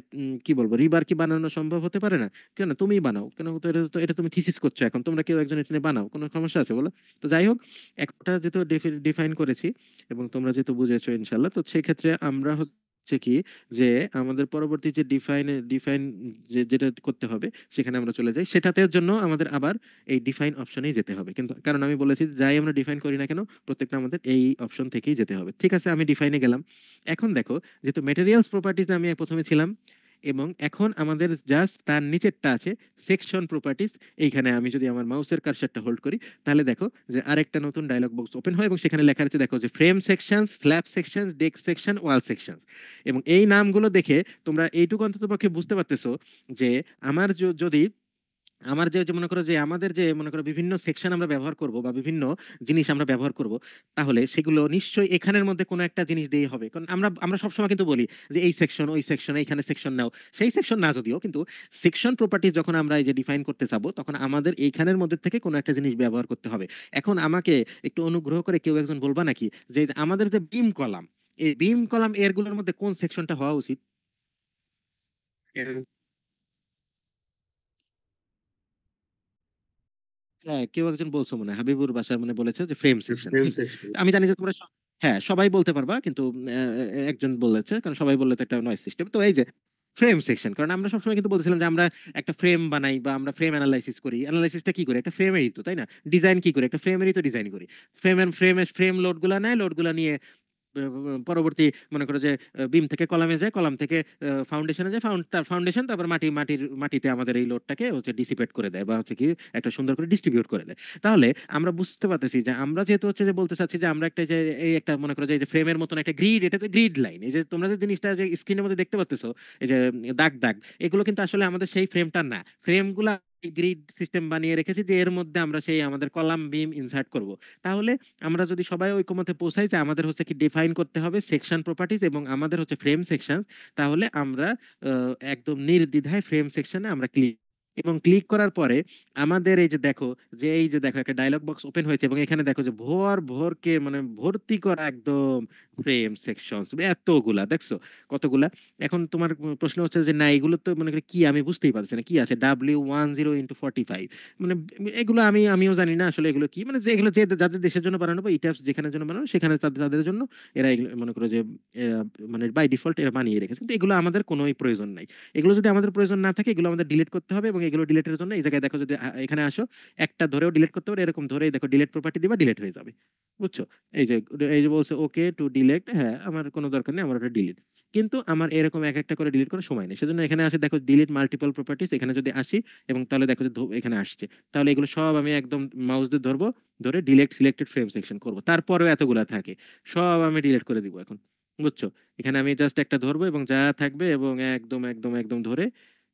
কি বলবো রিবার কি বানানো সম্ভব হতে পারে না? কেন তুমিই বানাও কেন? তো এটা তুমি থিসিস করছো, এখন তোমরা কেউ একজন এটা নিয়ে বানাও, কোনো সমস্যা আছে বলো? তো যাই হোক, একটা যেহেতু ডিফাইন করেছি এবং তোমরা যেহেতু বুঝেছো ইনশাল্লাহ, তো সেক্ষেত্রে আমরা হচ্ছে কি যে আমাদের পরবর্তী যে ডিফাইন যেটা করতে হবে সেখানে আমরা চলে যাই। সেটাতে জন্য আমাদের আবার এই ডিফাইন অপশনেই যেতে হবে, কিন্তু কারণ আমি বলেছি যাই আমরা ডিফাইন করি না কেন প্রত্যেকটা আমাদের এই অপশন থেকেই যেতে হবে। ঠিক আছে, আমি ডিফাইনে গেলাম। এখন দেখো, যেহেতু মেটেরিয়ালস প্রপার্টিজ আমি প্রথমে ছিলাম এবং এখন আমাদের জাস্ট তার নিচেরটা আছে সেকশন প্রপার্টিজ। এইখানে আমি যদি আমার মাউসের কার্সারটা হোল্ড করি তাহলে দেখো যে আরেকটা নতুন ডায়লগ বক্স ওপেন হয় এবং সেখানে লেখা আছে দেখো যে frame section, slab section, deck section, wall section. এবং এই নামগুলো দেখে তোমরা এইটুকু অন্তত পক্ষে বুঝতে পারতেছো যে আমার যদি আমার যে মনে করো যে আমাদের যে মনে করো বিভিন্ন সেকশন আমরা ব্যবহার করব বা বিভিন্ন জিনিস আমরা ব্যবহার করব, তাহলে সেগুলো নিশ্চয়ই এখানের মধ্যে কোনো একটা জিনিস দিয়েই হবে। কারণ আমরা সবসময় কিন্তু বলি যে এই সেকশন ওই সেকশন এইখানে সেকশন নাও, সেই সেকশন না যদিও, কিন্তু সেকশন প্রপার্টিজ যখন আমরা এই যে ডিফাইন করতে যাবো তখন আমাদের এইখানের মধ্যে থেকে কোনো একটা জিনিস ব্যবহার করতে হবে। এখন আমাকে একটু অনুগ্রহ করে কেউ একজন বলবা নাকি যে আমাদের যে বিম কলাম, এই বিম কলাম এরগুলোর মধ্যে কোন সেকশনটা হওয়া উচিত? হ্যাঁ, কেউ একজন বলছো মনে হয়, হাবিবুর বাসার মানে বলেছে যে ফ্রেম সেকশন। Frame section. আমি জানি যে তোমরা হ্যাঁ সবাই বলতে পারবা, কিন্তু একজন বলেছে, কারণ সবাই বললে তো একটা নয়েজ সিস্টেম। তো এই যে ফ্রেম সেকশন, কারণ আমরা সবসময় কিন্তু বলছিলাম যে আমরা একটা ফ্রেম বানাই বা আমরা ফ্রেম অ্যানালাইসিস করি। অ্যানালাইসিসটা কি করে? একটা ফ্রেমেরই তো, তাই না? ডিজাইন কি করে? একটা ফ্রেমেরই তো ডিজাইন করি। ফ্রেম লোড গুলা নেয়, লোড গুলা নিয়ে পরবর্তী মনে করো যে বিম থেকে কলামে যায়, কলাম থেকে ফাউন্ডেশনে যায়, তার ফাউন্ডেশন তারপর মাটিতে আমাদের এই লোডটাকে হচ্ছে ডিসিপেট করে দেয় বা হচ্ছে কি একটা সুন্দর করে ডিস্ট্রিবিউট করে দেয়। তাহলে আমরা বুঝতে পারতেছি যে আমরা যেহেতু হচ্ছে যে বলতে চাচ্ছি যে আমরা একটা যে এই একটা মনে করো যে এই যে ফ্রেমের মতন একটা গ্রিড, এটা তো গ্রিড লাইন, এই যে তোমরা যে জিনিসটা যে স্ক্রিনের মধ্যে দেখতে পাচ্তেছো এই যে দাগ দাগ, এগুলো কিন্তু আসলে আমাদের সেই ফ্রেমটা না। ফ্রেমগুলা গ্রিড সিস্টেম বানিয়ে রেখেছি যে এর মধ্যে আমরা সেই আমাদের কলাম বিম ইনসার্ট করব। তাহলে আমরা যদি সবাই ঐকমত্যে পৌঁছাই যে আমাদের হচ্ছে কি ডিফাইন করতে হবে সেকশন প্রপার্টিজ এবং আমাদের হচ্ছে ফ্রেম সেকশন, তাহলে আমরা একদম নির্দ্বিধায় ফ্রেম সেকশনে আমরা ক্লিক, এবং ক্লিক করার পরে আমাদের এই যে দেখো একটা ডায়লগ বক্স ওপেন হয়েছে এবং এখানে দেখো যে ভোরকে মানে ভর্তি করা একদম ফ্রেম সেকশনস এতগুলা দেখছো, কতগুলা। এখন তোমার প্রশ্ন হচ্ছে যে না এগুলো তো মনে করি কি, আমি বুঝতেই পারছি না কি আছে W10 × 45, মানে এগুলো আমিও জানি না আসলে এগুলো কি, মানে যে এগুলো যে যাদের দেশের জন্য বানানো বা ইটাপস যেখানে জন্য বানানো সেখানে তাদের জন্য এরা এগুলো মনে করো যে এরা মানে বাই ডিফল্ট এরা বানিয়ে রেখেছে, কিন্তু এগুলো আমাদের কোনোই প্রয়োজন নাই। এগুলো যদি আমাদের প্রয়োজন না থাকে এগুলো আমাদের ডিলিট করতে হবে, এবং এগুলো ডিলিটের জন্য এই জায়গায় দেখো যদি এখানে আসো একটা ধরেও ডিলিট করতে পারো, এরকম ধরেই দেখো ডিলিট প্রপার্টি দিবা, ডিলিট হয়ে যাবে। বুঝছো? এই যে বলছে ওকে টু ডিলিট, হ্যাঁ আমার কোনো দরকার নেই, আমার ওটা ডিলিট। কিন্তু আমার এরকম এক একটা করে ডিলিট করার সময় নেই, সেজন্য এখানে আসে দেখো ডিলিট মাল্টিপল প্রপার্টিস, এখানে যদি আসি এবং তাহলে দেখো যে এখানে আসছে, তাহলে এগুলো সব আমি একদম মাউস দিয়ে ধরবো, ধরে ডিলেট সিলেক্টেড ফ্রেম সেকশন করব, তারপরেও এতগুলা থাকে সব আমি ডিলিট করে দিব এখন। বুঝছো? এখানে আমি জাস্ট একটা ধরবো এবং যা থাকবে এবং একদম একদম একদম ধরে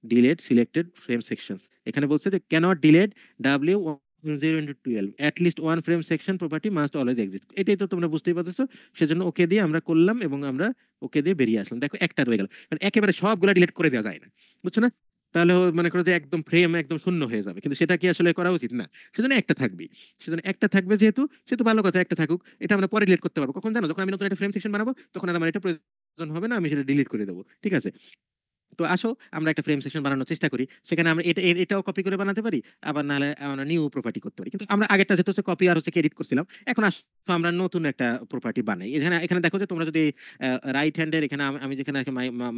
ডিলেট সিলেক্টেড ফ্রেম সেকশনস। এখানে বলছে যে cannot delete W10 × 12, at least one frame section property must always exist. এটাই তো তোমরা বুঝতেই পারতেছো। সেজন্য ওকে দিয়ে আমরা করলাম এবং আমরা ওকে দিয়ে বেরিয়ে আসলাম। দেখো একটা রয়ে গেল, মানে একেবারে সবগুলা ডিলিট করে দেওয়া যায় না। বুঝছো না? তাহলে মনে করো যে একদম ফ্রেম একদম শূন্য হয়ে যাবে, কিন্তু সেটা কি আসলে করা উচিত না। সেজন্য একটা থাকবেই। সেজন্য একটা থাকবে, যেহেতু সেহেতু ভালো কথা, একটা থাকুক। এটা আমরা পরে ডিলিট করতে পারবো কখন জানো? যখন আমি নতুন একটা ফ্রেম সেকশন বানাবো তখন আর আমার এটা প্রয়োজন হবে না, আমি সেটা ডিলিট করে দেবো। ঠিক আছে? তো আসো আমরা একটা ফ্রেম সেকশন বানানোর চেষ্টা করি, সেখানে আমরা এটাও কপি করে বানাতে পারি, আবার নাহলে আমরা নিউ প্রপার্টি করতে পারি। কিন্তু আমরা আগেরটা যেহেতু হচ্ছে কপি আর হচ্ছে এডিট করছিলাম, এখন আসো আমরা নতুন একটা প্রপার্টি বানাই। এখানে এখানে দেখো যে তোমরা যদি রাইট হ্যান্ডের এখানে আমি যেখানে আর কি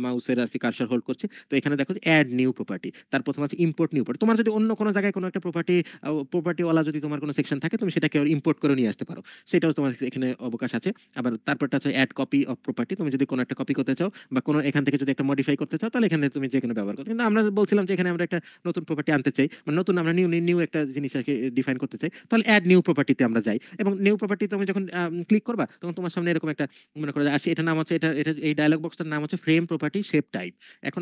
মাউসের আর কি কার্সর হোল্ড করছি, তো এখানে দেখো যে অ্যাড নিউ প্রপার্টি, তার প্রথম আছে ইম্পোর্ট নিউ প্রপার্টি। তোমার যদি অন্য কোনো জায়গায় কোনো একটা প্রপার্টি ওয়ালা যদি তোমার কোনো সেকশন থাকে, তুমি সেটাকে ইম্পোর্ট করে নিয়ে আসতে পারো, সেটাও তোমার এখানে অবকাশ আছে। আবার তারপরটা আছে অ্যাড কপি অফ প্রপার্টি, তুমি যদি কোনো একটা কপি করতে চাও বা কোনো এখান থেকে যদি একটা মডিফাই করতে চাও, তাহলে এখানে তুমি যে কোনো ব্যবহার করো। কিন্তু আমরা বলছিলাম যে এখানে আমরা একটা নতুন প্রপার্টি আনতে চাই, মানে নতুন আমরা নিউ নিউ একটা জিনিস ডিফাইন করতে চাই, তাহলে অ্যাড নিউ প্রপার্টিতে আমরা যাই। এবং নিউ প্রপার্টি তুমি যখন ক্লিক করবা, তখন তোমার সামনে এরকম একটা মনে করো যে আসে, এটা নাম হচ্ছে এটা এটা এই ডায়লগ বক্সটার নাম হচ্ছে ফ্রেম প্রপার্টি শেপ টাইপ। এখন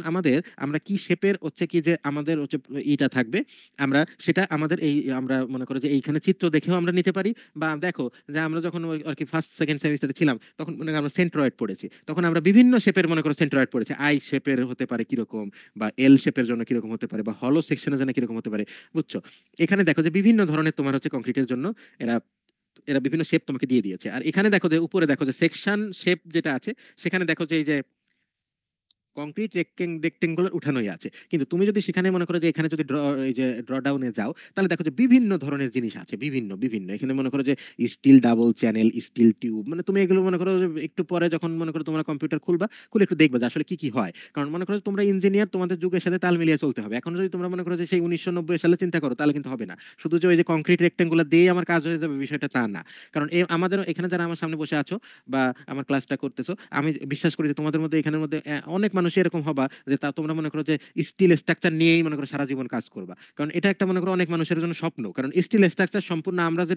আমরা কি শেপের হচ্ছে কি যে আমাদের হচ্ছে ইটা থাকবে, আমরা সেটা আমাদের এই আমরা মনে করো যে এইখানে চিত্র দেখেও আমরা নিতে পারি। বা দেখো যে আমরা যখন আর কি ফার্স্ট সেকেন্ড সেমিস্টারে ছিলাম, তখন মনে করো আমরা সেন্ট্রয়েড পড়েছি, তখন আমরা বিভিন্ন শেপের মনে করো সেন্ট্রয়েড পড়েছি, আই শেপের হতে পারে কিরকম, বা এল শেপের জন্য কিরকম হতে পারে, বা হলো সেকশনের জন্য কিরকম হতে পারে, বুঝছো? এখানে দেখো যে বিভিন্ন ধরনের তোমার হচ্ছে কংক্রিটের জন্য এরা এরা বিভিন্ন শেপ তোমাকে দিয়ে দিয়েছে। আর এখানে দেখো যে উপরে দেখো যে সেকশন শেপ যেটা আছে, সেখানে দেখো যে এই যে কংক্রিট রেক্টেঙ্গুলার উঠানোই আছে। কিন্তু তুমি যদি সেখানে মনে করো যে এখানে যদি এই যে ড্র ডাউনে যাও, তাহলে দেখো যে বিভিন্ন ধরনের জিনিস আছে, বিভিন্ন বিভিন্ন এখানে মনে করো যে steel double channel, steel tube, মানে তুমি এগুলো মনে করো যে একটু পরে যখন মনে করো তোমরা কম্পিউটার খুলবা, খুলে একটু দেখবে যে আসলে কি কি হয়। কারণ মনে করো যে তোমরা ইঞ্জিনিয়ার, তোমাদের যুগের সাথে তাল মিলিয়ে চলতে হবে। এখন যদি তোমরা মনে করো যে সেই 1990 সালে চিন্তা করো, তাহলে কিন্তু হবে না। শুধু যে ওই যে কংক্রিট রেক্টেঙ্গুলার দিয়ে আমার কাজ হয়ে যাবে, বিষয়টা তা না। কারণ আমাদের এখানে যারা আমার সামনে বসে আছো বা আমার ক্লাসটা করতেছো, আমি বিশ্বাস করি যে তোমাদের মধ্যে এখানের মধ্যে অনেক মানুষ এরকম হবা যে তা তোমরা মনে করো যে স্টিল স্ট্রাকচার নিয়েই মনে করো সারা জীবন কাজ করবা। কারণ এটা একটা মনে করো অনেক মানুষের জন্য স্বপ্ন, কারণ স্টিল স্ট্রাকচার সম্পূর্ণ আমরা যে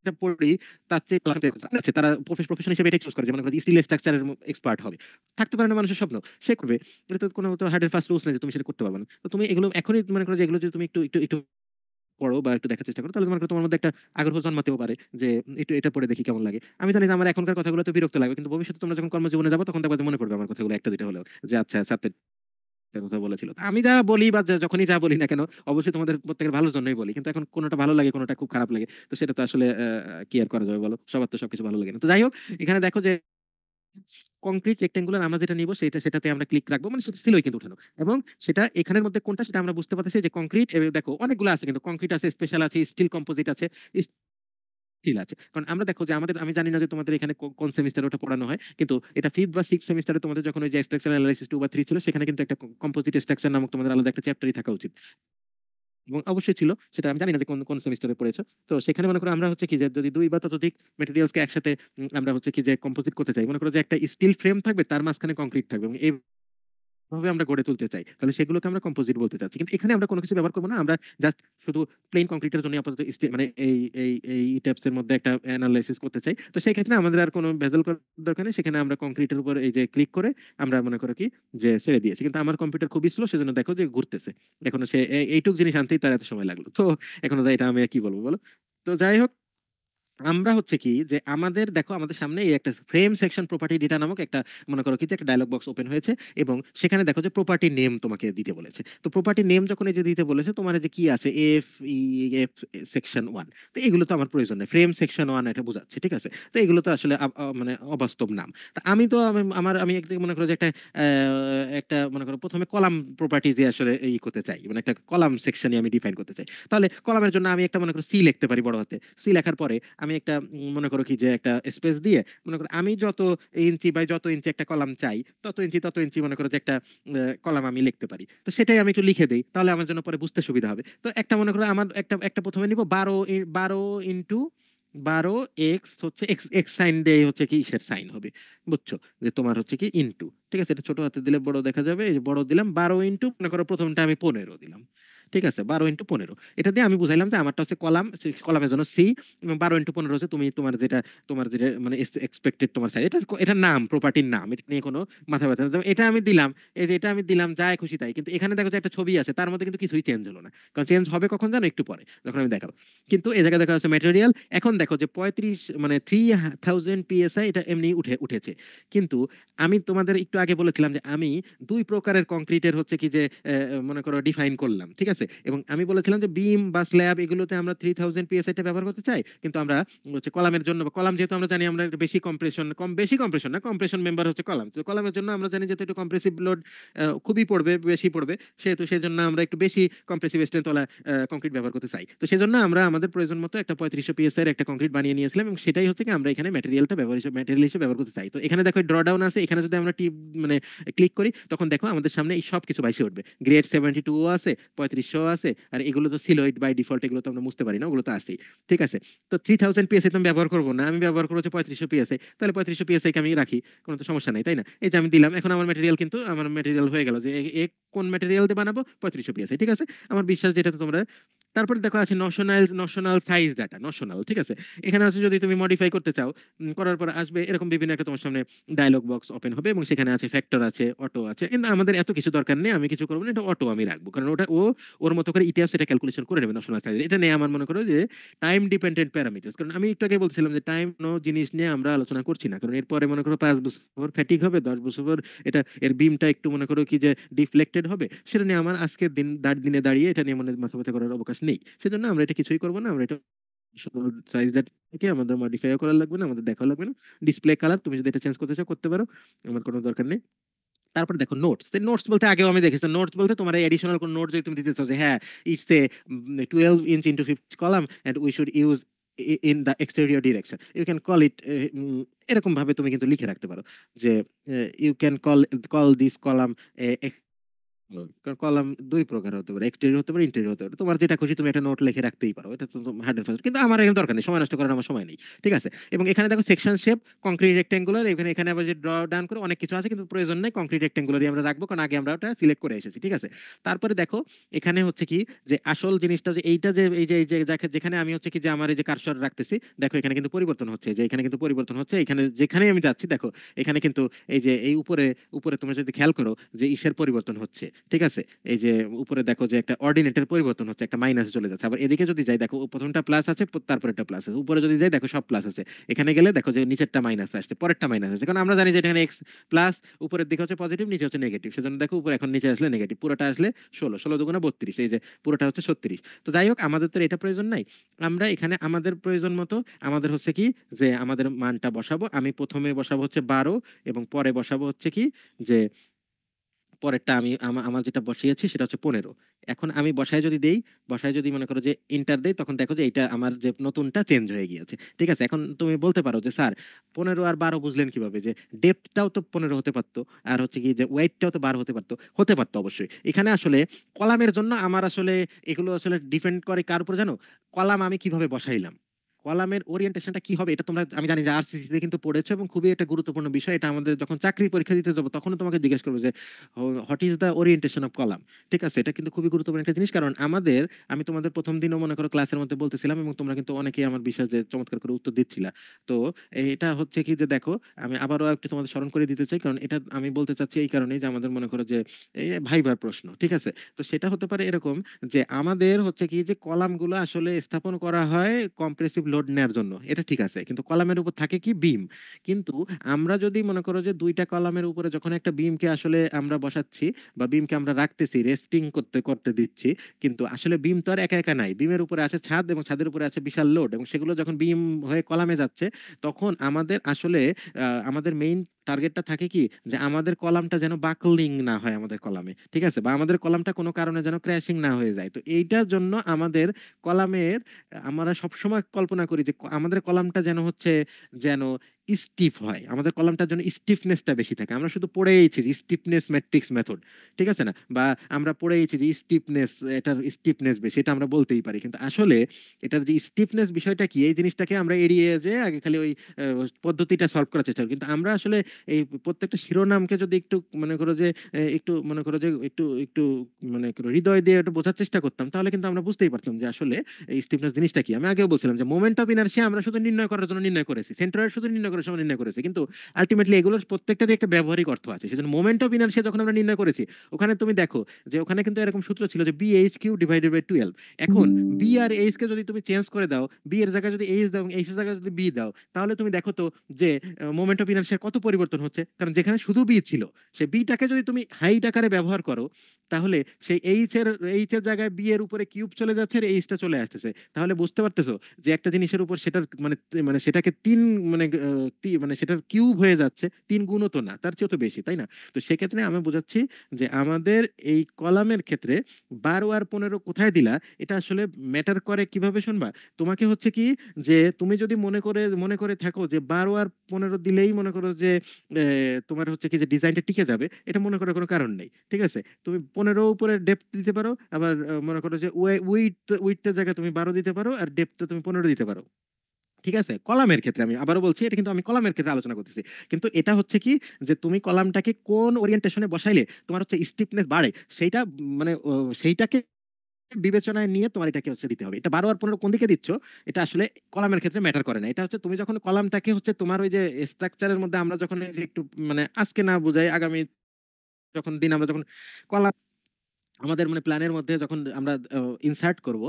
এটা পড়ি, তার চেয়ে আছে তারা প্রফেশন হিসেবে এটা চুজ করে যে মনে করো স্টিল স্ট্রাকচারের এক্সপার্ট হবে। থাকতে পারে না মানুষের স্বপ্ন, সে করবে। এটা তো কোনো তো হার্ড এন্ড ফাস্ট রুলস নেই যে তুমি সেটা করতে পারবে না। তো তুমি এগুলো এখনই মনে করো যে এগুলো যদি তুমি একটু একটু একটু পড়ো বা একটু দেখার চেষ্টা করো, তাহলে তোমার মধ্যে একটা আগ্রহ জন্মাতেও পারে যে একটু এটা পড়ে দেখি কেমন লাগে। আমি জানি যে আমার এখনকার কথাগুলো তো বিরক্ত লাগবে, কিন্তু ভবিষ্যতে তোমরা যখন কর্মজীবনে যাবো, তখন দেখবে যে মনে পড়বে আমার কথাগুলো একটা দুটো হলেও, যে আচ্ছা স্যার তো একটা কথা বলেছিল। তো আমি যা বলি বা যখনই যা বলি না কেন, অবশ্যই তোমাদের প্রত্যেকের ভালোর জন্যই বলি। কিন্তু এখন কোনোটা ভালো লাগে, কোনোটা খুব খারাপ লাগে, তো সেটা তো আসলে কি আর করা যাবে বলো, সবার তো সবকিছু ভালো লাগে না। তো যাই হোক, এখানে দেখো যে কংক্রিট রেক্টেঙ্গুলার আমরা যেটা নিব সেটাতে আমরা ক্লিক রাখবো, মানে সেটা ছিল কিন্তু উঠানো। এবং সেটা এখানের মধ্যে কোনটা সেটা আমরা বুঝতে পারতেছি যে কংক্রিট। দেখো অনেকগুলো আছে, কিন্তু কংক্রিট আছে, স্পেশাল আছে, স্টিল কম্পোজিট আছে, স্টিল আছে। কারণ আমরা দেখো যে আমাদের, আমি জানি না যে তোমাদের এখানে কোন সেমিস্টারে ওটা পড়ানো হয়, কিন্তু এটা ফিফথ বা সিক্স সেমিস্টারে তোমাদের যখন ওই যে স্ট্রাকচার অ্যানালাইসিস 2 বা 3 ছিল, সেখানে কিন্তু একটা কম্পোজিট স্ট্রাকচার নামক তোমাদের আলাদা একটা চ্যাপ্টারই থাকা উচিত। এবং অবশ্যই ছিল, সেটা আমি জানি না যে কোন কোন সেমিস্টারে পড়েছো। তো সেখানে মনে করো আমরা হচ্ছে কি যে যদি দুই বা ততোধিক মেটেরিয়ালসকে একসাথে আমরা হচ্ছে কি যে কম্পোজিট করতে চাই, মনে করো যে একটা স্টিল ফ্রেম থাকবে, তার মাঝখানে কংক্রিট থাকবে, এবং ভাবে আমরা গড়ে তুলতে চাই, তাহলে সেগুলোকে আমরা কম্পোজিট বলতে চাচ্ছি। কিন্তু এখানে আমরা কোনো কিছু ব্যবহার করবো না, আমরা জাস্ট শুধু প্লেন কংক্রিটের জন্য আপাতত মানে এই টাইপস এর মধ্যে একটা অ্যানালাইসিস করতে চাই। তো সেই ক্ষেত্রে আমাদের আর কোনো ভেজাল করার দরকার নেই, সেখানে আমরা কংক্রিটের উপর এই যে ক্লিক করে আমরা মনে করো কি যে ছেড়ে দিয়েছি। কিন্তু আমার কম্পিউটার খুবই স্লো, সেজন্য দেখো যে ঘুরতেছে। এখনো সে এইটুক জিনিস আনতেই তার এত সময় লাগলো। তো এখনো এটা আমি আর কি বলবো বলো। তো যাই হোক, আমরা হচ্ছে কি যে আমাদের দেখো আমাদের সামনে এই একটা ফ্রেম সেকশন প্রপার্টি ডেটা নামক একটা মনে করো কি যে একটা ডায়লগ বক্স ওপেন হয়েছে, এবং সেখানে দেখো যে প্রপার্টি নেম তোমাকে দিতে বলেছে। তো প্রপার্টি নেম যখন এই যে দিতে বলেছে, তোমার এই যে কি আছে এফ ই এফ সেকশন 1, তো এগুলো তো আমার প্রয়োজন নেই, ফ্রেম সেকশন 1 এটা বোঝাচ্ছে, ঠিক আছে? তো এগুলো তো আসলে মানে অবাস্তব নাম। তা আমি তো আমি একদিকে মনে করো যে একটা একটা মনে করো প্রথমে কলাম প্রপার্টি দিয়ে আসলে করতে চাই, মানে একটা কলাম সেকশনই আমি ডিফাইন করতে চাই। তাহলে কলামের জন্য আমি একটা মনে করো সি লিখতে পারি বড় হাতে। সি লেখার পরে আমি একটা মনে করো কি যে একটা স্পেস দিয়ে মনে করো আমি যত ইঞ্চি বাই যত ইঞ্চি একটা কলাম চাই, তত ইঞ্চি মনে করো যে একটা কলাম আমি লিখতে পারি। তো সেটাই আমি একটু লিখে দেই, তাহলে আমার জন্য পরে বুঝতে সুবিধা হবে। তো একটা মনে করো আমার একটা একটা প্রথমে নিব 12 ইন্টু 12 এক্স হচ্ছে এক্স এক্স সাইন দিয়ে হচ্ছে কি ইসের সাইন হবে, বুঝছো? যে তোমার হচ্ছে কি ইন্টু, ঠিক আছে? এটা ছোট হাতে দিলে বড় দেখা যাবে, এই যে বড় দিলাম 12 ইন্টু মনে করো প্রথমটা আমি 15 দিলাম, ঠিক আছে? 12 ইন্টু 15, এটা দিয়ে আমি বুঝাইলাম যে আমারটা হচ্ছে কলাম, কলামের জন্য সি, এবং 12 ইন্টু 15 হচ্ছে তুমি তোমার যেটা মানে এক্সপেক্টেড তোমার সাইজ। এটা নাম, প্রপার্টির নাম, এটা নিয়ে কোনো মাথা ব্যথা নেই। যেমন এটা আমি দিলাম, এই যে এটা আমি দিলাম যায় খুশি তাই, কিন্তু এখানে দেখো যে একটা ছবি আছে, তার মধ্যে কিন্তু কিছুই চেঞ্জ হলো না। কারণ চেঞ্জ হবে কখন জানো, একটু পরে যখন আমি দেখাবো। কিন্তু এই জায়গায় দেখা যাচ্ছে ম্যাটেরিয়াল, এখন দেখো যে 35 মানে 3000 PSI এটা এমনি উঠেছে। কিন্তু আমি তোমাদের একটু আগে বলেছিলাম যে আমি দুই প্রকারের কংক্রিটের হচ্ছে কি যে মনে করো ডিফাইন করলাম, ঠিক আছে? আছে? এবং আমি বলেছিলাম যে বিম বা স্ল্যাব এগুলোতে আমরা 3000 পিএসআই টা ব্যবহার করতে চাই, কিন্তু আমরা হচ্ছে কলামের জন্য, বা কলাম যেহেতু আমরা জানি আমরা একটু বেশি কম্প্রেশন, বেশি কম্প্রেশন না, কম্প্রেশন মেম্বার হচ্ছে কলাম, তো কলামের জন্য আমরা জানি যেহেতু একটু কম্প্রেসিভ লোড খুবই পড়বে, বেশি পড়বে, সেহেতু সেজন্য আমরা একটু বেশি কম্প্রেসিভ স্ট্রেংথ ওলা কংক্রিট ব্যবহার করতে চাই। তো সেজন্য আমরা আমাদের প্রয়োজন মতো একটা 3500 পিএসআই এর একটা কংক্রিট বানিয়ে নিয়েছিলাম, এবং সেটাই হচ্ছে কি আমরা এখানে ম্যাটেরিয়ালটা ম্যাটেরিয়াল হিসেবে ব্যবহার করতে চাই। তো এখানে দেখো ড্র ডাউন আছে, এখানে যদি আমরা টিপ মানে ক্লিক করি তখন দেখো আমাদের সামনে এই সব কিছু বাইসে উঠবে। গ্রেড 72 আছে, 3500 আছে, আর এগুলো তো সিলয়েড বাই ডিফল্ট, এগুলো তো আমরা মুছতে পারি না, ওগুলো তো আছেই। ঠিক আছে, তো 3000 পিএসআই তো আমি ব্যবহার করবো না, আমি ব্যবহার করবো হচ্ছে 3500 পিএসআই, তাহলে 3500 পিএসআই কে আমি রাখি, কোনো তো সমস্যা নাই, তাই না? এই যে আমি দিলাম, এখন আমার ম্যাটেরিয়াল কিন্তু আমার ম্যাটেরিয়াল হয়ে গেল যে কোন ম্যাটেরিয়াল দিয়ে বানাবো, 3500 পিএসআই, ঠিক আছে। আমার বিশ্বাস যেটা তোমরা, তারপরে দেখো আছে নশনাল সাইজ ডাটা, নশনাল, ঠিক আছে। এখানে আছে যদি তুমি মডিফাই করতে চাও, করার পর আসবে এরকম বিভিন্ন একটা তোমার সামনে ডায়লগ বক্স ওপেন হবে, এবং সেখানে আছে ফ্যাক্টর আছে, অটো আছে, কিন্তু আমাদের এত কিছু দরকার নেই, আমি কিছু করবো না, এটা অটো আমি রাখবো, কারণ ওটা ওর মতো করে ইতিহাস সেটা ক্যালকুলেশন করে নেবে নশনাল সাইজ। এটা নিয়ে আমার মনে করো যে টাইম ডিপেন্ডেন্ট প্যারামিটার্স, কারণ আমি একটু আগে বলছিলাম যে টাইম জিনিস নিয়ে আমরা আলোচনা করছি না, কারণ এরপরে মনে করো 5 বছর ফ্যাটিক হবে, 10 বছর পর এটা এর বিমটা একটু মনে করো কি যে ডিফ্লেক্টেড হবে, সেটা নিয়ে আমার আজকের দিনে দাঁড়িয়ে এটা নিয়ে মনে মাথা ব্যথা করার অবকাশ নেই। সেজন্য আমরা এটা কিছুই করবো না, আমরা এটা সাইজ থেকে আমাদের মডিফাই করা লাগবে না, আমাদের দেখা লাগবে না। ডিসপ্লে কালার তুমি যদি এটা চেঞ্জ করতে চাও করতে পারো, আমার কোনো দরকার নেই। তারপর দেখো নোটস, নোটস বলতে আগেও আমি দেখেছি, নোটস বলতে তোমার এডিশনাল কোন নোট যদি তুমি দিতে চাও যে হ্যাঁ it's a 12 inch into 50 column and we should use in the exterior direction, you can call it, এরকম ভাবে তুমি কিন্তু লিখে রাখতে পারো যে you can call this column, কারণ কলাম দুই প্রকার হতে পারে, এক্সটেরিয়র হতে পারে, ইন্টেরিয়র হতে পারে, তোমার যেটা খুশি তুমি একটা নোট লিখে রাখতেই পারো, এটা তো হার্ড এন্ড ফাস্ট, কিন্তু আমার এখানে দরকার নেই, সময় নষ্ট করার আমার সময় নেই। ঠিক আছে, এবং এখানে দেখো সেকশন শেপ কংক্রিট রেক্টেঙ্গুলার, এখানে এখানে আবার যে ড্র ডাউন করে অনেক কিছু আছে, কিন্তু প্রয়োজন নেই, কংক্রিট রেক্টেঙ্গুলারই আমরা রাখবো, কারণ আগে আমরা ওটা সিলেক্ট করে এসেছি। ঠিক আছে, তারপরে দেখো এখানে হচ্ছে কি যে আসল জিনিসটা যে এইটা যে যেখানে আমি হচ্ছে কি যে আমার এই যে কার্সর রাখতেছি, দেখো এখানে কিন্তু পরিবর্তন হচ্ছে, যে এখানে কিন্তু পরিবর্তন হচ্ছে, এখানে যেখানে আমি যাচ্ছি দেখো এখানে কিন্তু এই যে এই উপরে উপরে তুমি যদি খেয়াল করো যে ইসের পরিবর্তন হচ্ছে। ঠিক আছে, এই যে উপরে দেখো যে একটা অর্ডিনেটের পরিবর্তন হচ্ছে, একটা মাইনাস চলে যাচ্ছে, আবার এদিকে যদি যাই দেখো প্রথমটা প্লাস আছে, তারপর একটা প্লাস আছে, উপরে যদি যাই দেখো সব প্লাস আছে, এখানে গেলে দেখো যে নিচেরটা মাইনাস আসছে, পরেরটা মাইনাস আছে, কারণ আমরা জানি যে এখানে এক্স প্লাস, উপরের দিকে হচ্ছে পজিটিভ, নিচে হচ্ছে নেগেটিভ, সেজন্য দেখো উপরে এখন নিচে আসলে নেগেটিভ, পুরোটা আসলে 16, 16 দুগুণা 32, এই যে পুরোটা হচ্ছে 36। তো যাই হোক আমাদের তো এটা প্রয়োজন নাই, আমরা এখানে আমাদের প্রয়োজন মতো আমাদের হচ্ছে কি যে আমাদের মানটা বসাবো, আমি প্রথমে বসাবো হচ্ছে 12, এবং পরে বসাবো হচ্ছে কি যে পরেরটা আমি আমার যেটা বসিয়েছি সেটা হচ্ছে 15। এখন আমি বসায় যদি দেই, বসায় যদি মনে করো যে ইন্টার দেই, তখন দেখো যে এটা আমার যে নতুনটা চেঞ্জ হয়ে গিয়েছে। ঠিক আছে, এখন তুমি বলতে পারো যে স্যার 15 আর 12 বুঝলেন কিভাবে, যে ডেপথটাও তো 15 হতে পারতো, আর হচ্ছে কি যে ওয়েটটাও তো 12 হতে পারতো অবশ্যই। এখানে আসলে কলামের জন্য আমার আসলে এগুলো আসলে ডিপেন্ড করে কার উপর জানো, কলাম আমি কিভাবে বসাইলাম, কলামের ওরিয়েন্টেশনটা কি হবে, এটা তোমরা আমি জানি যে আরসিসি তে কিন্তু পড়েছো, এবং খুবই একটা গুরুত্বপূর্ণ বিষয়, এটা আমাদের যখন চাকরির পরীক্ষা দিতে যাবো তখন তোমাকে জিজ্ঞেস করবে যে what is the orientation of column. ঠিক আছে, এটা কিন্তু খুবই গুরুত্বপূর্ণ একটা জিনিস, কারণ আমাদের, আমি তোমাদের প্রথম দিনও মনে করো ক্লাসের মধ্যে বলতেছিলাম, এবং তোমরা কিন্তু অনেকেই আমার বিষয়ে যে চমৎকার করে উত্তর দিচ্ছিলা। তো এটা হচ্ছে কি যে দেখো আমি আবারও একটু তোমাদের স্মরণ করে দিতে চাই, কারণ এটা আমি বলতে চাচ্ছি এই কারণেই যে আমাদের মনে করো যে এই ভাইবার প্রশ্ন, ঠিক আছে। তো সেটা হতে পারে এরকম যে আমাদের হচ্ছে কি যে কলামগুলো আসলে স্থাপন করা হয় কম্প্রেসিভ লোড নেয়ার জন্য, এটা ঠিক আছে, কিন্তু কলামের উপর থাকে কি বিম। কিন্তু আমরা যদি মনে করো যে দুইটা কলামের উপরে যখন একটা বিমকে আসলে আমরা বসাচ্ছি, বা বিমকে আমরা রাখতেছি রেস্টিং করতে করতে দিচ্ছি, কিন্তু আসলে বিম তো আর একা একা নাই, বিমের উপরে আছে ছাদ, এবং ছাদের উপরে আছে বিশাল লোড, এবং সেগুলো যখন বিম হয়ে কলামে যাচ্ছে তখন আমাদের আসলে আমাদের মেইন টার্গেটটা থাকে কি যে আমাদের কলামটা যেন বাকলিং না হয় আমাদের কলামে, ঠিক আছে, বা আমাদের কলামটা কোনো কারণে যেন ক্র্যাশিং না হয়ে যায়। তো এইটার জন্য আমাদের কলামের, আমরা সবসময় কল্পনা করি যে আমাদের কলামটা যেন হচ্ছে যেন স্টিফ হয়, আমাদের কলামটার জন্য স্টিফনেসটা বেশি থাকে। আমরা শুধু পড়েইছি যে স্টিফনেস ম্যাট্রিক্স মেথড, ঠিক আছে না, বা আমরা পড়েইছি যে স্টিফনেস, এটার স্টিফনেস বেশি, এটা আমরা বলতেই পারি, কিন্তু আসলে এটার যে স্টিফনেস বিষয়টা কি এই জিনিসটাকে আমরা এড়িয়ে যে আগে খালি ওই পদ্ধতিটা সলভ করার চেষ্টা করি। কিন্তু আমরা আসলে এই প্রত্যেকটা শিরোনামকে যদি একটু মনে করো যে একটু মনে করো যে একটু একটু মানে করো হৃদয় দিয়ে একটু বোঝার চেষ্টা করতাম, তাহলে কিন্তু আমরা বুঝতেই পারতাম যে আসলে এই স্টিফনেস জিনিসটা কি। আমি আগেও বলছিলাম যে মোমেন্ট অফ ইনারশিয়া আমরা শুধু নির্ণয় করার জন্য নির্ণয় করেছি, সেন্টারের শুধু নির্ণয় করার সময় নির্ণয় করেছি, কিন্তু আলটিমেটলি এগুলোর প্রত্যেকটারই একটা ব্যবহারিক অর্থ আছে। সেজন্য মোমেন্ট অফ ইনার্শিয়া যখন আমরা নির্ণয় করেছি, ওখানে তুমি দেখো যে ওখানে কিন্তু এরকম সূত্র ছিল যে BH³/12। এখন বি আর এইচ কে যদি তুমি চেঞ্জ করে দাও, বি এর জায়গায় যদি এইচ দাও এবং এইচ এর জায়গায় যদি বি দাও, তাহলে তুমি দেখো তো যে মোমেন্ট অফ ইনার্শিয়ার কত পরিবর্তন হচ্ছে। কারণ যেখানে শুধু বি ছিল, সে বিটাকে যদি তুমি হাইট আকারে ব্যবহার করো, তাহলে সেই এইচ এর জায়গায় বি এর উপরে কিউব চলে যাচ্ছে আর এইচটা চলে আসতেছে। তাহলে বুঝতে পারতেছো যে একটা জিনিসের উপর সেটার মানে মানে সেটাকে তিন মানে মানে সেটার কিউব হয়ে যাচ্ছে, তিন গুণও তো না, তার চেয়ে তো বেশি, তাই না? তো সেক্ষেত্রে আমি বোঝাচ্ছি যে আমাদের এই কলামের ক্ষেত্রে 12 আর 15 কোথায় দিলা, এটা আসলে ম্যাটার করে কিভাবে শুনবা। তোমাকে হচ্ছে কি, যে তুমি যদি মনে করে থাকো যে 12 আর 15 দিলেই মনে করো যে তোমার হচ্ছে কি যে ডিজাইনটা টিকে যাবে, এটা মনে করার কোনো কারণ নেই। ঠিক আছে, তুমি 15 উপরে ডেপথ দিতে পারো, আবার মনে করো যে উইডথের জায়গায় তুমি 12 দিতে পারো, আর ডেপথে তুমি 15 দিতে পারো। ঠিক আছে, কলামের ক্ষেত্রে আমি আবারও বলছি, এটা কিন্তু আমি কলামের ক্ষেত্রে আলোচনা করতেছি। কিন্তু এটা হচ্ছে কি, যে তুমি কলামটাকে কোন ওরিয়েন্টেশনে বসাইলে তোমার হচ্ছে স্টিফনেস বাড়ে, সেইটা মানে সেইটাকে বিবেচনায় নিয়ে তোমার এটাকে হচ্ছে দিতে হবে। এটা 12 আর 15 কোন দিকে দিচ্ছ, এটা আসলে কলামের ক্ষেত্রে ম্যাটার করে না। এটা হচ্ছে তুমি যখন কলামটাকে হচ্ছে তোমার ওই যে স্ট্রাকচারের মধ্যে আমরা যখন এই যে একটু মানে আজকে না বুঝাই, আগামী যখন দিন আমরা যখন কলাম আমাদের মানে প্ল্যানের মধ্যে যখন আমরা ইনসার্ট করব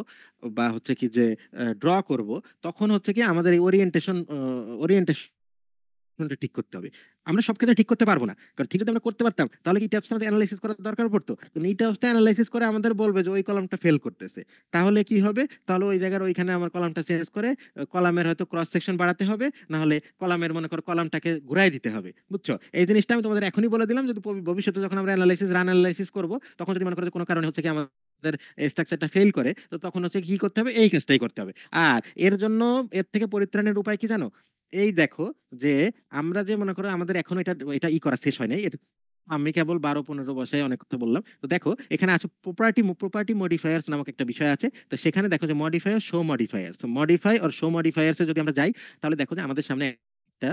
বা হচ্ছে কি যে ড্র করব, তখন হচ্ছে কি আমাদের এই ওরিয়েন্টেশনটা ঠিক করতে হবে। আমরা সব ক্ষেত্রে ঠিক করতে পারবো না, কারণ ঠিক যদি আমরা করতে পারতাম তাহলে কি ট্যাপস আমাদের অ্যানালাইসিস করার দরকার পড়তো? তো এই ট্যাপসটা অ্যানালাইসিস করে আমাদের বলবে যে ওই কলামটা ফেল করতেছে। তাহলে কি হবে, তাহলে ওই জায়গার ওইখানে আমার কলামটা চেঞ্জ করে কলামের হয়তো ক্রস সেকশন বাড়াতে হবে, না হলে কলামের মনে করো কলামটাকে ঘুরাই দিতে হবে। বুঝছো? এই জিনিসটা আমি তোমাদের এখনই বলে দিলাম, যদি ভবিষ্যতে যখন আমরা রান অ্যানালাইসিস করবো, তখন যদি মনে করো যে কোনো কারণে হচ্ছে কি আমাদের স্ট্রাকচারটা ফেল করে, তো তখন হচ্ছে কি করতে হবে, এই কাজটাই করতে হবে। আর এর জন্য এর থেকে পরিত্রাণের উপায় কি জানো? এই দেখো, যে আমরা যে মনে করো আমাদের এখন এটা এটা করা শেষ হয় নাই, এটা আমি কেবল 12-15 বসায় অনেক কথা বললাম। তো দেখো এখানে আছে প্রপার্টি মডিফায়ার্স নামক একটা বিষয় আছে। তো সেখানে দেখো যে মডিফায়ার শো মডিফায়ার্স, মডিফাই আর শো মডিফায়ার্স যদি আমরা যাই, তাহলে দেখো যে আমাদের সামনে একটা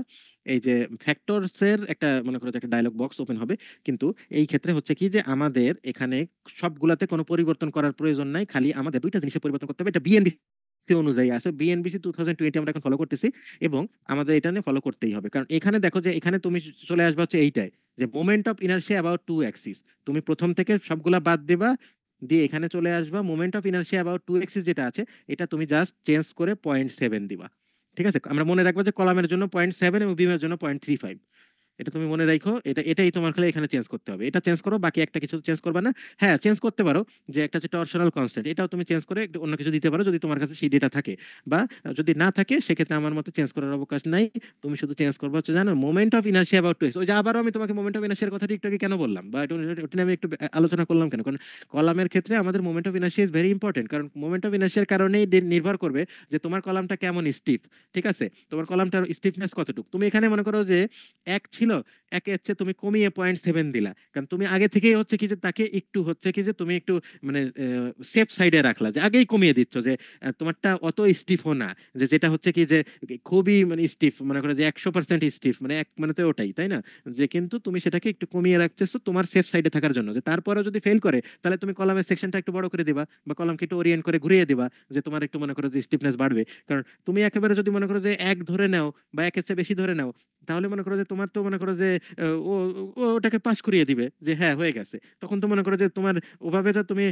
এই যে ফ্যাক্টরস এর একটা মনে করো যে একটা ডায়লগ বক্স ওপেন হবে। কিন্তু এই ক্ষেত্রে হচ্ছে কি, যে আমাদের এখানে সবগুলাতে কোনো পরিবর্তন করার প্রয়োজন নাই, খালি আমাদের দুইটা জিনিসের পরিবর্তন করতে হবে। এটা বিএনবিসি অনুযায়ী আছে, বিএনবিসি 2020 আমরা এখন ফলো করতেছি, এবং আমাদের এটা নিয়ে ফলো করতেই হবে। কারণ এখানে দেখো যে এখানে তুমি চলে আসবে হচ্ছে এইটাই, যে moment of inertia about two axis. তুমি প্রথম থেকে সবগুলা বাদ দিবা, দিয়ে এখানে চলে আসবা moment of inertia about two axis যেটা আছে, এটা তুমি জাস্ট চেঞ্জ করে 0.7 দিবা। ঠিক আছে, আমরা মনে রাখবো যে কলামের জন্য 0.7 এবং বিমের জন্য 0.35। এটা তুমি মনে রাখো, এটাই তোমার খালি এখানে চেঞ্জ করতে হবে। এটা চেঞ্জ করো, বাকি একটা কিছু চেঞ্জ করবে না। হ্যাঁ, চেঞ্জ করতে পারো, যে একটা হচ্ছে টরশনাল কনস্ট্যান্ট, এটাও তুমি চেঞ্জ করে একটু অন্য কিছু দিতে পারো যদি তোমার কাছে সেই ডেটা থাকে। বা যদি না থাকে, সেক্ষেত্রে আমার মতে চেঞ্জ করার অবকাশ নাই। তুমি শুধু চেঞ্জ করবে হচ্ছে জানো moment of inertia about two X. ওই যে আবারও আমি তোমাকে মোমেন্ট অফ ইনার্শিয়ার কথাটি একটু আগে কেন বললাম, বা ওটা নিয়ে আমি একটু আলোচনা করলাম কেন, কারণ কলামের ক্ষেত্রে আমাদের moment of inertia is very important. কারণ মোমেন্ট অফ ইনার্শিয়ার কারণেই নির্ভর করবে যে তোমার কলামটা কেমন স্টিফ। ঠিক আছে, তোমার কলামটার স্টিফনেস কতটুকু। তুমি এখানে মনে করো যে এক ছিল, একে হচ্ছে তুমি কমিয়ে 0.7 দিলা, কারণ তুমি আগে থেকেই হচ্ছে কি যে তাকে একটু হচ্ছে কি যে তুমি একটু মানে সেফ সাইডে রাখলা, যে আগেই কমিয়ে দিচ্ছ যে তোমারটা অত স্টিফও না, যে যেটা হচ্ছে কি যে খুবই মানে স্টিফ, মনে করো যে 100% স্টিফ, মানে এক মানে তো ওটাই, তাই না? যে কিন্তু তুমি সেটাকে একটু কমিয়ে রাখতেছো তোমার সেফ সাইডে থাকার জন্য, যে তারপরেও যদি ফেল করে, তাহলে তুমি কলামের সেকশনটা একটু বড় করে দিবা, বা কলামকে একটু ওরিয়েন্ট করে ঘুরিয়ে দিবা, যে তোমার একটু মনে করো যে স্টিফনেস বাড়বে। কারণ তুমি একেবারে যদি মনে করো যে এক ধরে নাও, বা একের চেয়ে বেশি ধরে নাও, তাহলে মনে করো যে তোমার তো মনে করো যে ও ও ওটাকে পাস করিয়ে দিবে যে হ্যাঁ হয়ে গেছে। তখন তো মনে করো যে তোমার ওভাবে তো তুমি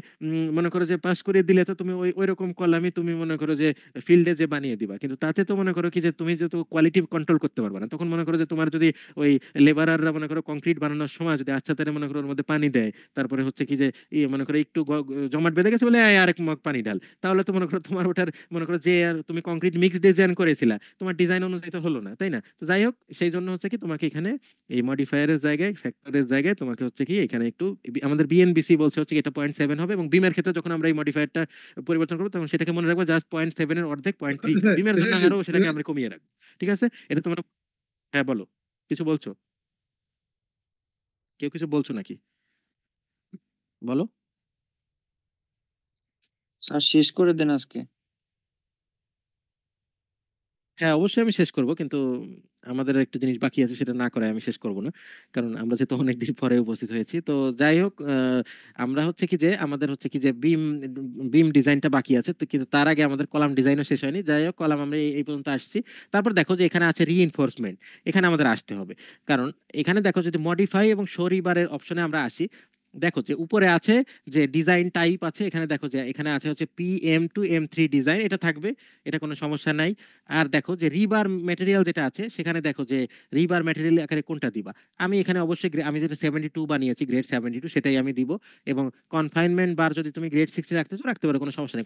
মনে করো যে পাস করিয়ে দিলে তো তুমি ওই ওই রকম কলামই তুমি মনে করো যে ফিল্ডে যে বানিয়ে দিবা, কিন্তু তাতে তো মনে করো কি যে তুমি যেহেতু কোয়ালিটি কন্ট্রোল করতে পারবে না, তখন মনে করো যে তোমার যদি ওই লেবারাররা মনে করো কংক্রিট বানানোর সময় যদি আচ্ছা তাহলে মনে করো ওর মধ্যে পানি দেয়, তারপরে হচ্ছে কি যে মনে করো একটু জমাট বেঁধে গেছে বলে আরেক মগ পানি ঢাল, তাহলে তো মনে করো তোমার ওটার মনে করো যে আর তুমি কংক্রিট মিক্স ডিজাইন করেছিলা, তোমার ডিজাইন অনুযায়ী তো হলো না, তাই না? তো যাই হোক, সেই জন্য হচ্ছে কি তোমাকে এখানে এই মডিফায়ারের জায়গায় ফ্যাক্টরের জায়গায় তোমাকে হচ্ছে কি এখানে একটু আমাদের বিএনবিসি বলছে হচ্ছে কি এটা 0.7 হবে, এবং বিমের ক্ষেত্রে যখন আমরা এই মডিফায়ারটা পরিবর্তন করবো, তখন সেটাকে মনে রাখবো জাস্ট 0.7 এর অর্ধেক 0.33। বিমের জন্য আরো সেটাকে আমরা কমিয়ে রাখবো। ঠিক আছে, এটা তোমরা হ্যাঁ বলো, কিছু বলছো? কেউ কিছু বলছো নাকি? বলো। স্যার শেষ করে দেন আজকে। হ্যাঁ, অবশ্যই আমি শেষ করব। কিন্তু আমাদের একটা জিনিস বাকি আছে, সেটা না করায় আমি শেষ করব না। কারণ আমরা যেহেতু অনেকদিন পরে উপস্থিত হয়েছি। তো যাই হোক, আমরা হচ্ছে কি যে আমাদের হচ্ছে কি যে বিম ডিজাইনটা বাকি আছে। তো কিন্তু তার আগে আমাদের কলাম ডিজাইনও শেষ হয়নি। যাই হোক, কলাম আমরা এই পর্যন্ত আসছি। তারপর দেখো যে এখানে আছে রিইনফোর্সমেন্ট। এখানে আমাদের আসতে হবে। কারণ এখানে দেখো যদি মডিফাই এবং শো রিবারের অপশনে আমরা আসি, দেখো যে উপরে আছে যে ডিজাইন টাইপ আছে, এখানে দেখো যে এখানে আছে হচ্ছে PM2M3 ডিজাইন, এটা থাকবে, এটা কোনো সমস্যা নাই। আর দেখো যে রিবার ম্যাটেরিয়াল যেটা আছে, সেখানে দেখো যে রিবার ম্যাটেরিয়াল আকারে কোনটা দিবা। আমি এখানে অবশ্যই আমি যেটা 72 বানিয়েছি, গ্রেড 72, সেটাই আমি দিব। এবং কনফাইনমেন্ট বার যদি তুমি গ্রেড 60 রাখতে চাও রাখতে পারো, কোনো সমস্যা নেই।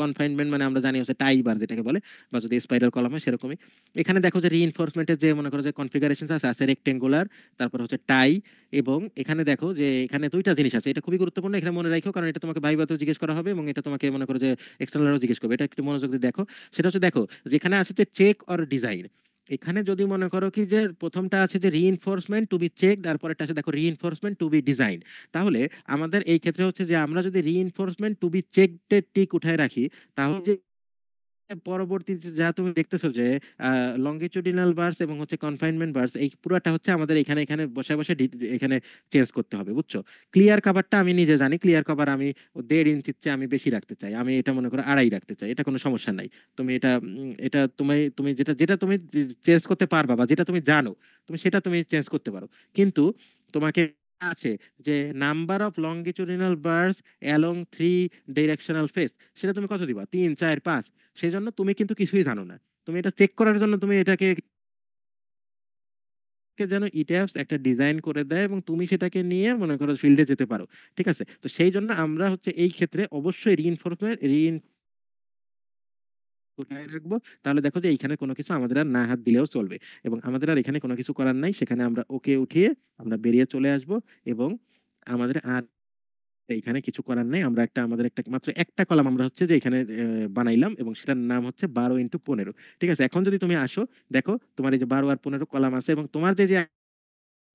কনফাইনমেন্ট মানে আমরা জানি হচ্ছে টাই বার যেটাকে বলে, বা যদি স্পাইরাল কলাম হয় সেরকমই। এখানে দেখো যে রিইনফোর্সমেন্টের যে মনে করো যে কনফিগারেশন আছে, আছে রেক্টেঙ্গুলার, তারপর হচ্ছে টাই। এবং এখানে দেখো যে এখানে দুইটা জিনিস আছে, এটা খুবই গুরুত্বপূর্ণ, এখানে মনে রাখো, কারণ এটা তোমাকে ভাইভাতেও জিজ্ঞেস করা হবে এবং এটা তোমাকে মনে করো যে এক্সটার্নালও জিজ্ঞেস করবে। এটা একটু মনোযোগ দিয়ে দেখো। সেটা হচ্ছে দেখো যেখানে আছে যে চেক অর ডিজাইন, এখানে যদি মনে করো কি যে প্রথমটা আছে যে রিইনফোর্সমেন্ট টু বি চেক, তারপরটা আছে দেখো রিইনফোর্সমেন্ট টু বি ডিজাইন। তাহলে আমাদের এই ক্ষেত্রে হচ্ছে যে আমরা যদি reinforcement to be check tick উঠায় রাখি, তাহলে যে পরবর্তীতে যা তুমি দেখতেছো যে লঙ্গিচুডিনাল বার্স এবং হচ্ছে কনফাইনমেন্ট বার্স, এই পুরোটা হচ্ছে আমাদের এখানে এখানে বসে বসে এখানে চেঞ্জ করতে হবে, বুঝছো? ক্লিয়ার কভারটা আমি নিজে জানি, ক্লিয়ার কভার আমি 1.5 ইঞ্চির চেয়ে আমি বেশি রাখতে চাই, আমি এটা মনে করো 2.5 রাখতে চাই, এটা কোনো সমস্যা নাই। তুমি এটা এটা তুমি তুমি যেটা যেটা তুমি চেঞ্জ করতে পারবা বা যেটা তুমি জানো, তুমি সেটা তুমি চেঞ্জ করতে পারো। কিন্তু তোমাকে আছে যে number of longitudinal bars along 3 directional face, সেটা তুমি কত দিবা? 3 4 5? সেই জন্য তুমি কিন্তু কিছুই জানো না। তুমি এটা চেক করার জন্য তুমি এটাকে যেন ইট্যাপস একটা ডিজাইন করে দেয় এবং তুমি সেটাকে নিয়ে মনে করো ফিল্ডে যেতে পারো। ঠিক আছে? তো সেই জন্য আমরা হচ্ছে এই ক্ষেত্রে অবশ্যই কোথায় রাখবো, তাহলে দেখো যে এইখানে কোনো কিছু আমাদের আর না হাত দিলেও চলবে। এবং আমাদের আর এখানে কোনো কিছু করার নাই, সেখানে আমরা ওকে উঠিয়ে আমরা বেরিয়ে চলে আসব। এবং আমাদের আর এইখানে কিছু করার নেই, আমরা আমাদের মাত্র একটা কলাম আমরা হচ্ছে যে এখানে বানাইলাম, এবং সেটার নাম হচ্ছে 12x15। ঠিক আছে? এখন যদি তুমি আসো, দেখো তোমার এই যে 12 আর 15 কলাম আছে, এবং তোমার যে যে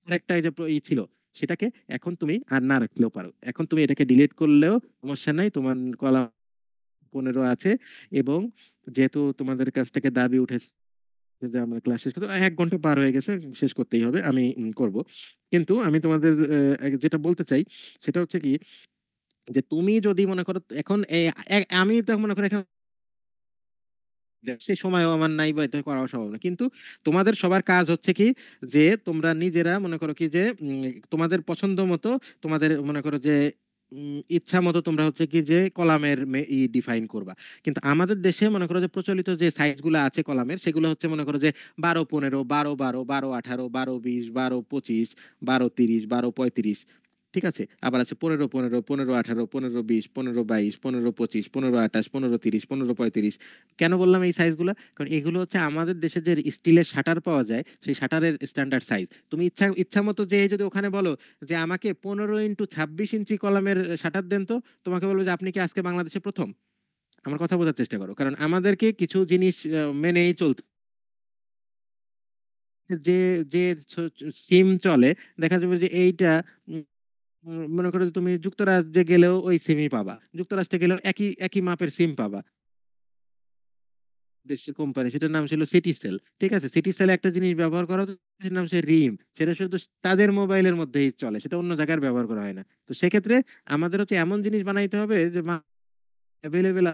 একটা এই যে ছিল, সেটাকে এখন তুমি আর না রাখলেও পারো। এখন তুমি এটাকে ডিলিট করলেও সমস্যা নাই, তোমার কলাম 15 আছে। এবং যেহেতু তোমাদের কাছ থেকে দাবি উঠেছে যে আমরা ক্লাস শেষ করতে, 1 ঘন্টা পার হয়ে গেছে, শেষ করতেই হবে, আমি করব। কিন্তু আমি তোমাদের যেটা বলতে চাই সেটা হচ্ছে কি, যে তুমি যদি মনে করো এখন আমি তো মনে করো এখন সে সময়ও আমার নাই বা এটা করাও সম্ভব না, কিন্তু তোমাদের সবার কাজ হচ্ছে কি, যে তোমরা নিজেরা মনে করো কি যে তোমাদের পছন্দ মতো, তোমাদের মনে করো যে ইচ্ছা মতো তোমরা হচ্ছে কি যে কলামের ডিফাইন করবা। কিন্তু আমাদের দেশে মনে করো যে প্রচলিত যে সাইজ গুলো আছে কলামের, সেগুলো হচ্ছে মনে করো যে 12 15, 12 12, 12 18, 12 20, 12 25, 12 30, 12 35। ঠিক আছে? আবার আছে 15 15, 15 18, 15 20, 15 22, 15 25, 15 28, 15 30, 15 35। কেন বললাম এই সাইজগুলো? কারণ এগুলো হচ্ছে আমাদের দেশে যে স্টিলের শাটার পাওয়া যায়, সেই শাটারের স্ট্যান্ডার্ড সাইজ। তুমি ইচ্ছা ইচ্ছা মতো যে যদি ওখানে বলো যে আমাকে 15x26 ইঞ্চি কলামের শাটার দেন, তো তোমাকে বলবো যে আপনি কি আজকে বাংলাদেশে প্রথম? আমার কথা বোঝার চেষ্টা করো, কারণ আমাদেরকে কিছু জিনিস মেনেই চলতে, যে যে সিম চলে, দেখা যাবে যে এইটা উম, মনে করো যে তুমি যুক্তরাজ্যে গেলেও ওই সিমই পাবা, যুক্তরাষ্ট্রে গেলেও একই একই মাপের সিম পাবা। দেশের কোম্পানি, সেটার নাম ছিল সিটিসেল। ঠিক আছে? সিটিসেল একটা জিনিস ব্যবহার করা হতো, সেটার নাম হচ্ছে রিম, সেটা শুধু তাদের মোবাইলের মধ্যেই চলে, সেটা অন্য জায়গায় ব্যবহার করা হয় না। তো সেক্ষেত্রে আমাদের হচ্ছে এমন জিনিস বানাইতে হবে যে অ্যাভেলেবেল,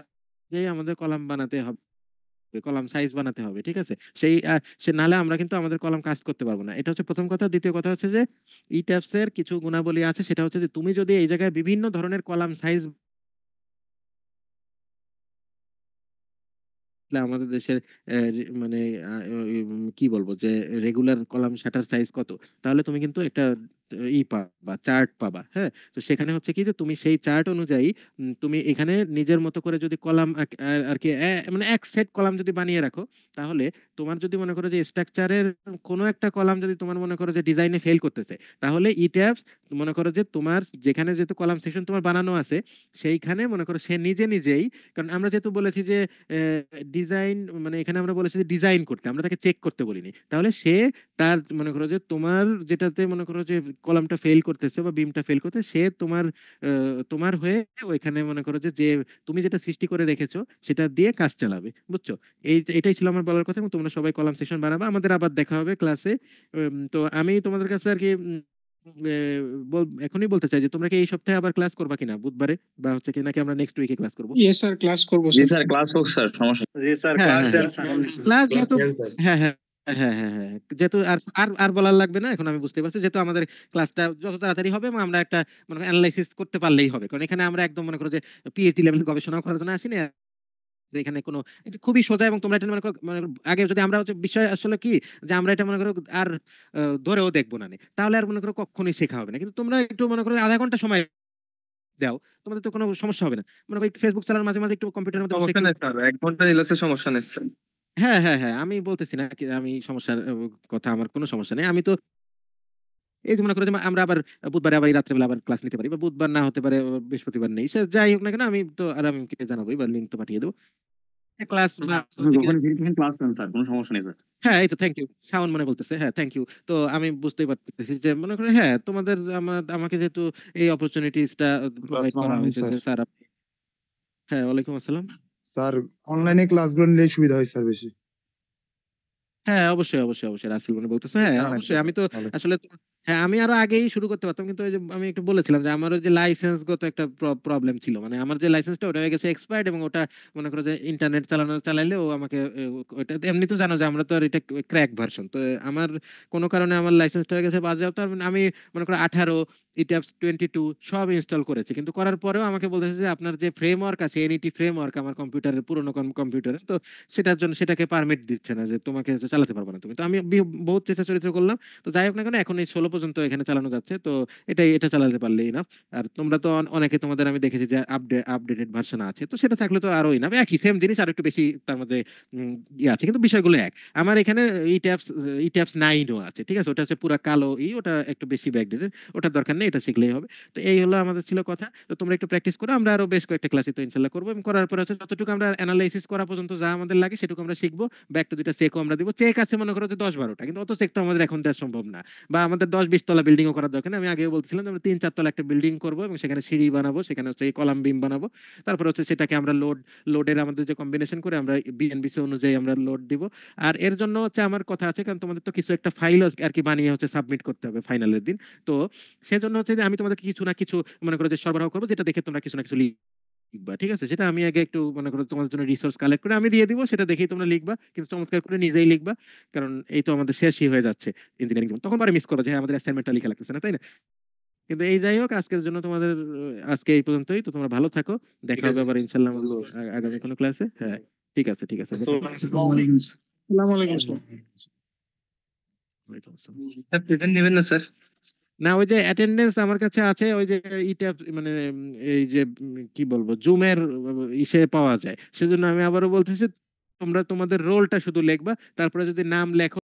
যে আমাদের কলাম বানাতে হবে, কলাম সাইজ বানাতে হবে। ঠিক আছে? সেই সে নাহলে আমরা কিন্তু আমাদের কলাম কাজ করতে পারবো না। এটা হচ্ছে প্রথম কথা। দ্বিতীয় কথা হচ্ছে যে ই ট্যাপস এর কিছু গুণাবলী আছে, সেটা হচ্ছে যে তুমি যদি এই জায়গায় বিভিন্ন ধরনের কলাম সাইজ, আসলে আমাদের দেশের মানে কি বলবো যে রেগুলার কলাম শাটার সাইজ কত, তাহলে তুমি কিন্তু একটা পাবা, চার্ট পাবা। হ্যাঁ? তো সেখানে হচ্ছে কি যে তুমি সেই চার্ট অনুযায়ী তুমি এখানে নিজের মতো করে যদি কলাম আর কি মানে এক সেট কলাম যদি বানিয়ে রাখো, তাহলে তোমার যদি মনে করো যে স্ট্রাকচারের কোনো একটা কলাম যদি তোমার মনে করো যে ডিজাইনে ফেল করতেছে, তাহলে ই ট্যাবস মনে করো যে তোমার যেখানে যেহেতু কলাম সেকশন তোমার বানানো আছে, সেইখানে মনে করো সে নিজে নিজেই, কারণ আমরা যেহেতু বলেছি যে ডিজাইন, মানে এখানে আমরা বলেছি যে ডিজাইন করতে, আমরা তাকে চেক করতে বলিনি, তাহলে সে তার মনে করো যে তোমার যেটাতে মনে করো যে কলামটা ফেল করতেছে বা বিমটা ফেল করতেছে, সে তোমার হয়ে ওইখানে মনে করো যে তুমি যেটা সৃষ্টি করে রেখেছো সেটা দিয়ে কাজ চালাবে, বুঝছো? এটাই ছিল আমার বলার কথা, এবং তোমরা সবাই কলাম সেকশন বানাবা, আমাদের আবার দেখা হবে ক্লাসে। তো আমি তোমাদের কাছে আর কি এখনই বলতে চাই যে তোমরা কি এই সপ্তাহে আবার ক্লাস করবা কিনা, বুধবারে, বা হচ্ছে কি নাকি আমরা নেক্সট উইকে ক্লাস করবো? ইয়েস স্যার, ক্লাস করবো জি স্যার। স্যার, ক্লাস হোক স্যার, সমস্যা নেই। জি স্যার, হ্যাঁ ক্লাস হ্যাঁ দেন হ্যাঁ, স্যার। ক্লাস ক্লাস যেহেতু, দেন স্যার। হ্যাঁ হ্যাঁ হ্যাঁ হ্যাঁ হ্যাঁ, যেহেতু আর আর আর বলার লাগবে না, এখন আমি বুঝতে পারছি, যেহেতু আমাদের ক্লাসটা যত তাড়াতাড়ি হবে এবং আমরা একটা মনে করো অ্যানালাইসিস করতে পারলেই হবে, কারণ এখানে আমরা একদম মনে করো যে পিএইচডি লেভেল গবেষণা করার জন্য আসিনি। যে এখানে কোনো, এটা খুবই সোজা, এবং তোমরা এটা মনে করো আগে যদি আমরা হচ্ছে বিষয় আসলে কি, যে আমরা এটা মনে করো আর ধরেও দেখবো না নে, তাহলে আর মনে করো কখনোই শেখা হবে না। কিন্তু তোমরা একটু মনে করো আধা ঘন্টা সময় দাও, তোমাদের তো কোনো সমস্যা হবে না। মনে করো একটু ফেসবুক চালানোর মাঝে মাঝে একটু কম্পিউটারের মধ্যে বসে সমস্যা একটু, নেই স্যার, 1 ঘন্টা নিলে স্যার সমস্যা নেই স্যার। হ্যাঁ হ্যাঁ হ্যাঁ, আমি বলতেছি না কি আমি সমস্যার কথা, আমার কোনো সমস্যা নেই। আমি তো এই যে মনে করো যে আমরা আবার বুধবারে আবার এই রাত্রেবেলা আবার ক্লাস নিতে পারি, বা বুধবার না হতে পারে, বৃহস্পতিবার নেই, সে যাই হোক না কেন, আমি তো আর আমি জানাবোই বা লিঙ্ক তো পাঠিয়ে দেবো ক্লাস বা আপনি যখন ফ্রি থাকেন ক্লাস নেন স্যার, কোনো সমস্যা নেই স্যার। হ্যাঁ, এই তো থ্যাংক ইউ, শাওন মনে বলতেছে, হ্যাঁ থ্যাংক ইউ। তো আমি বুঝতেই পারতেছি যে মনে করে, হ্যাঁ তোমাদের আমাকে যেহেতু এই অপরচুনিটিসটা প্রোভাইড করা আসসালামু আলাইকুম হয়েছে স্যার। যে স্যার হ্যাঁ, ওয়ালাইকুম আসসালাম। স্যার, অনলাইনে ক্লাসগুলো নিলে সুবিধা হয় স্যার বেশি। হ্যাঁ অবশ্যই অবশ্যই অবশ্যই, রাসেল মনে বলতেছে, হ্যাঁ জানান অবশ্যই। আমি তো তাহলে। আসলে হ্যাঁ, আমি আরো আগেই শুরু করতে পারতাম, কিন্তু ওই যে আমি একটু বলেছিলাম যে আমার ওই যে লাইসেন্স গত একটা প্রবলেম ছিল, মানে আমার যে লাইসেন্সটা ওটা হয়ে গেছে এক্সপায়ার্ড, এবং ওটা মনে করো যে ইন্টারনেট চালাইলে ও আমাকে ওটা এমনি তো জানো যে আমরা তো আর এটা ক্র্যাক ভার্সন, তো আমার কোনো কারণে আমার লাইসেন্সটা হয়ে গেছে বাজেয়াপ্ত। আর আমি মনে করো 18 ইট্যাপস 22 সব ইনস্টল করেছি, কিন্তু করার পরেও আমাকে বলতেছে যে আপনার যে ফ্রেমওয়ার্ক আছে, এনইটি ফ্রেমওয়ার্ক আমার কম্পিউটারের পুরোনো কম্পিউটারে, তো সেটার জন্য সেটাকে পারমিট দিচ্ছে না, যে তোমাকে হচ্ছে চালাতে পারবে না তুমি। তো আমি বহুত চেষ্টা চরিত্র করলাম। তো যাই হোক না কেন, এখন এই 16 পর্যন্ত এখানে চালানো যাচ্ছে, তো এটা চালাতে পারলেই না। আর তোমরা তো অনেকে, তোমাদের আমি দেখেছি যে আপডেটেড ভার্সন আছে, তো সেটা থাকলে তো আরোই না, একই সেম জিনিস আর একটু বেশি তার মধ্যে ইয়ে আছে, কিন্তু বিষয়গুলো এক। আমার এখানে ই ট্যাপস 9ও আছে, ঠিক আছে, ওটা হচ্ছে পুরা কালো ওটা একটু বেশি ব্যাকডেটেড, ওটার দরকার নেই, এটা শিখলেই হবে। তো এই হলো আমাদের ছিল কথা। তো তোমরা একটু প্র্যাকটিস করো, আমরা আরো বেশ কয়েকটা ক্লাসে তো ইনশাল্লাহ করবো, এবং করার পরে হচ্ছে যতটুকু আমরা অ্যানালাইসিস করা পর্যন্ত যা আমাদের লাগে সেটুকু আমরা শিখবো। ব্যাক টু দুইটা চেকও আমরা দিব, চেক আছে মনে করো যে 10-12টা, কিন্তু অত চেক তো আমাদের এখন দেওয়া সম্ভব না, বা আমাদের 10-20 তলা বিল্ডিং ও করার দরকার নেই। আমি আগেও বলছিলাম যে আমরা 3-4 তলা একটা বিল্ডিং করবো, এবং সেখানে সিঁড়ি বানাবো, সেখানে হচ্ছে কলাম বিম বানাবো। তারপরে হচ্ছে সেটাকে আমরা লোডের আমাদের যে কম্বিনেশন করে আমরা বিএনবিসি অনুযায়ী আমরা লোড দিব। আর এর জন্য হচ্ছে আমার কথা আছে, কারণ তোমাদের তো কিছু একটা ফাইল আর কি বানিয়ে হচ্ছে সাবমিট করতে হবে ফাইনালের দিন। তো সেজন্য হচ্ছে যে আমি তোমাদেরকে কিছু না কিছু মনে করো যে সরবরাহ করবো, যেটা দেখে তোমরা কিছু না কিছু লিখবা, ঠিক আছে? সেটা আমি আগে একটু মনে করো তোমাদের জন্য রিসোর্স কালেক্ট করে আমি দিয়ে দিব, সেটা দেখেই তোমরা লিখবা, কিন্তু চমৎকার করে নিজেই লিখবা। কারণ এই তো আমাদের শেষই হয়ে যাচ্ছে ইঞ্জিনিয়ারিং জীবন, তখন পরে মিস করো যে হ্যাঁ, আমাদের অ্যাসাইনমেন্টটা লেখা লাগতেছে না, তাই না? কিন্তু এই যাই হোক, আজকের জন্য তোমাদের আজকে এই পর্যন্তই। তো তোমরা ভালো থাকো, দেখা হবে আবার ইনশাল্লাহ আমাদের আগামী কোনো ক্লাসে। হ্যাঁ, ঠিক আছে ঠিক আছে। আসসালামু আলাইকুম স্যার। ওয়ালাইকুম আসসালাম। স্যার প্রেজেন্ট নেবেন না স্যার? না, ওই যে অ্যাটেন্ডেন্স আমার কাছে আছে, ওই যে ইটা মানে এই যে কি বলবো, জুমের ইসে পাওয়া যায়, সেজন্য আমি আবারও বলতেছি তোমরা তোমাদের রোলটা শুধু লিখবা, তারপরে যদি নাম লেখো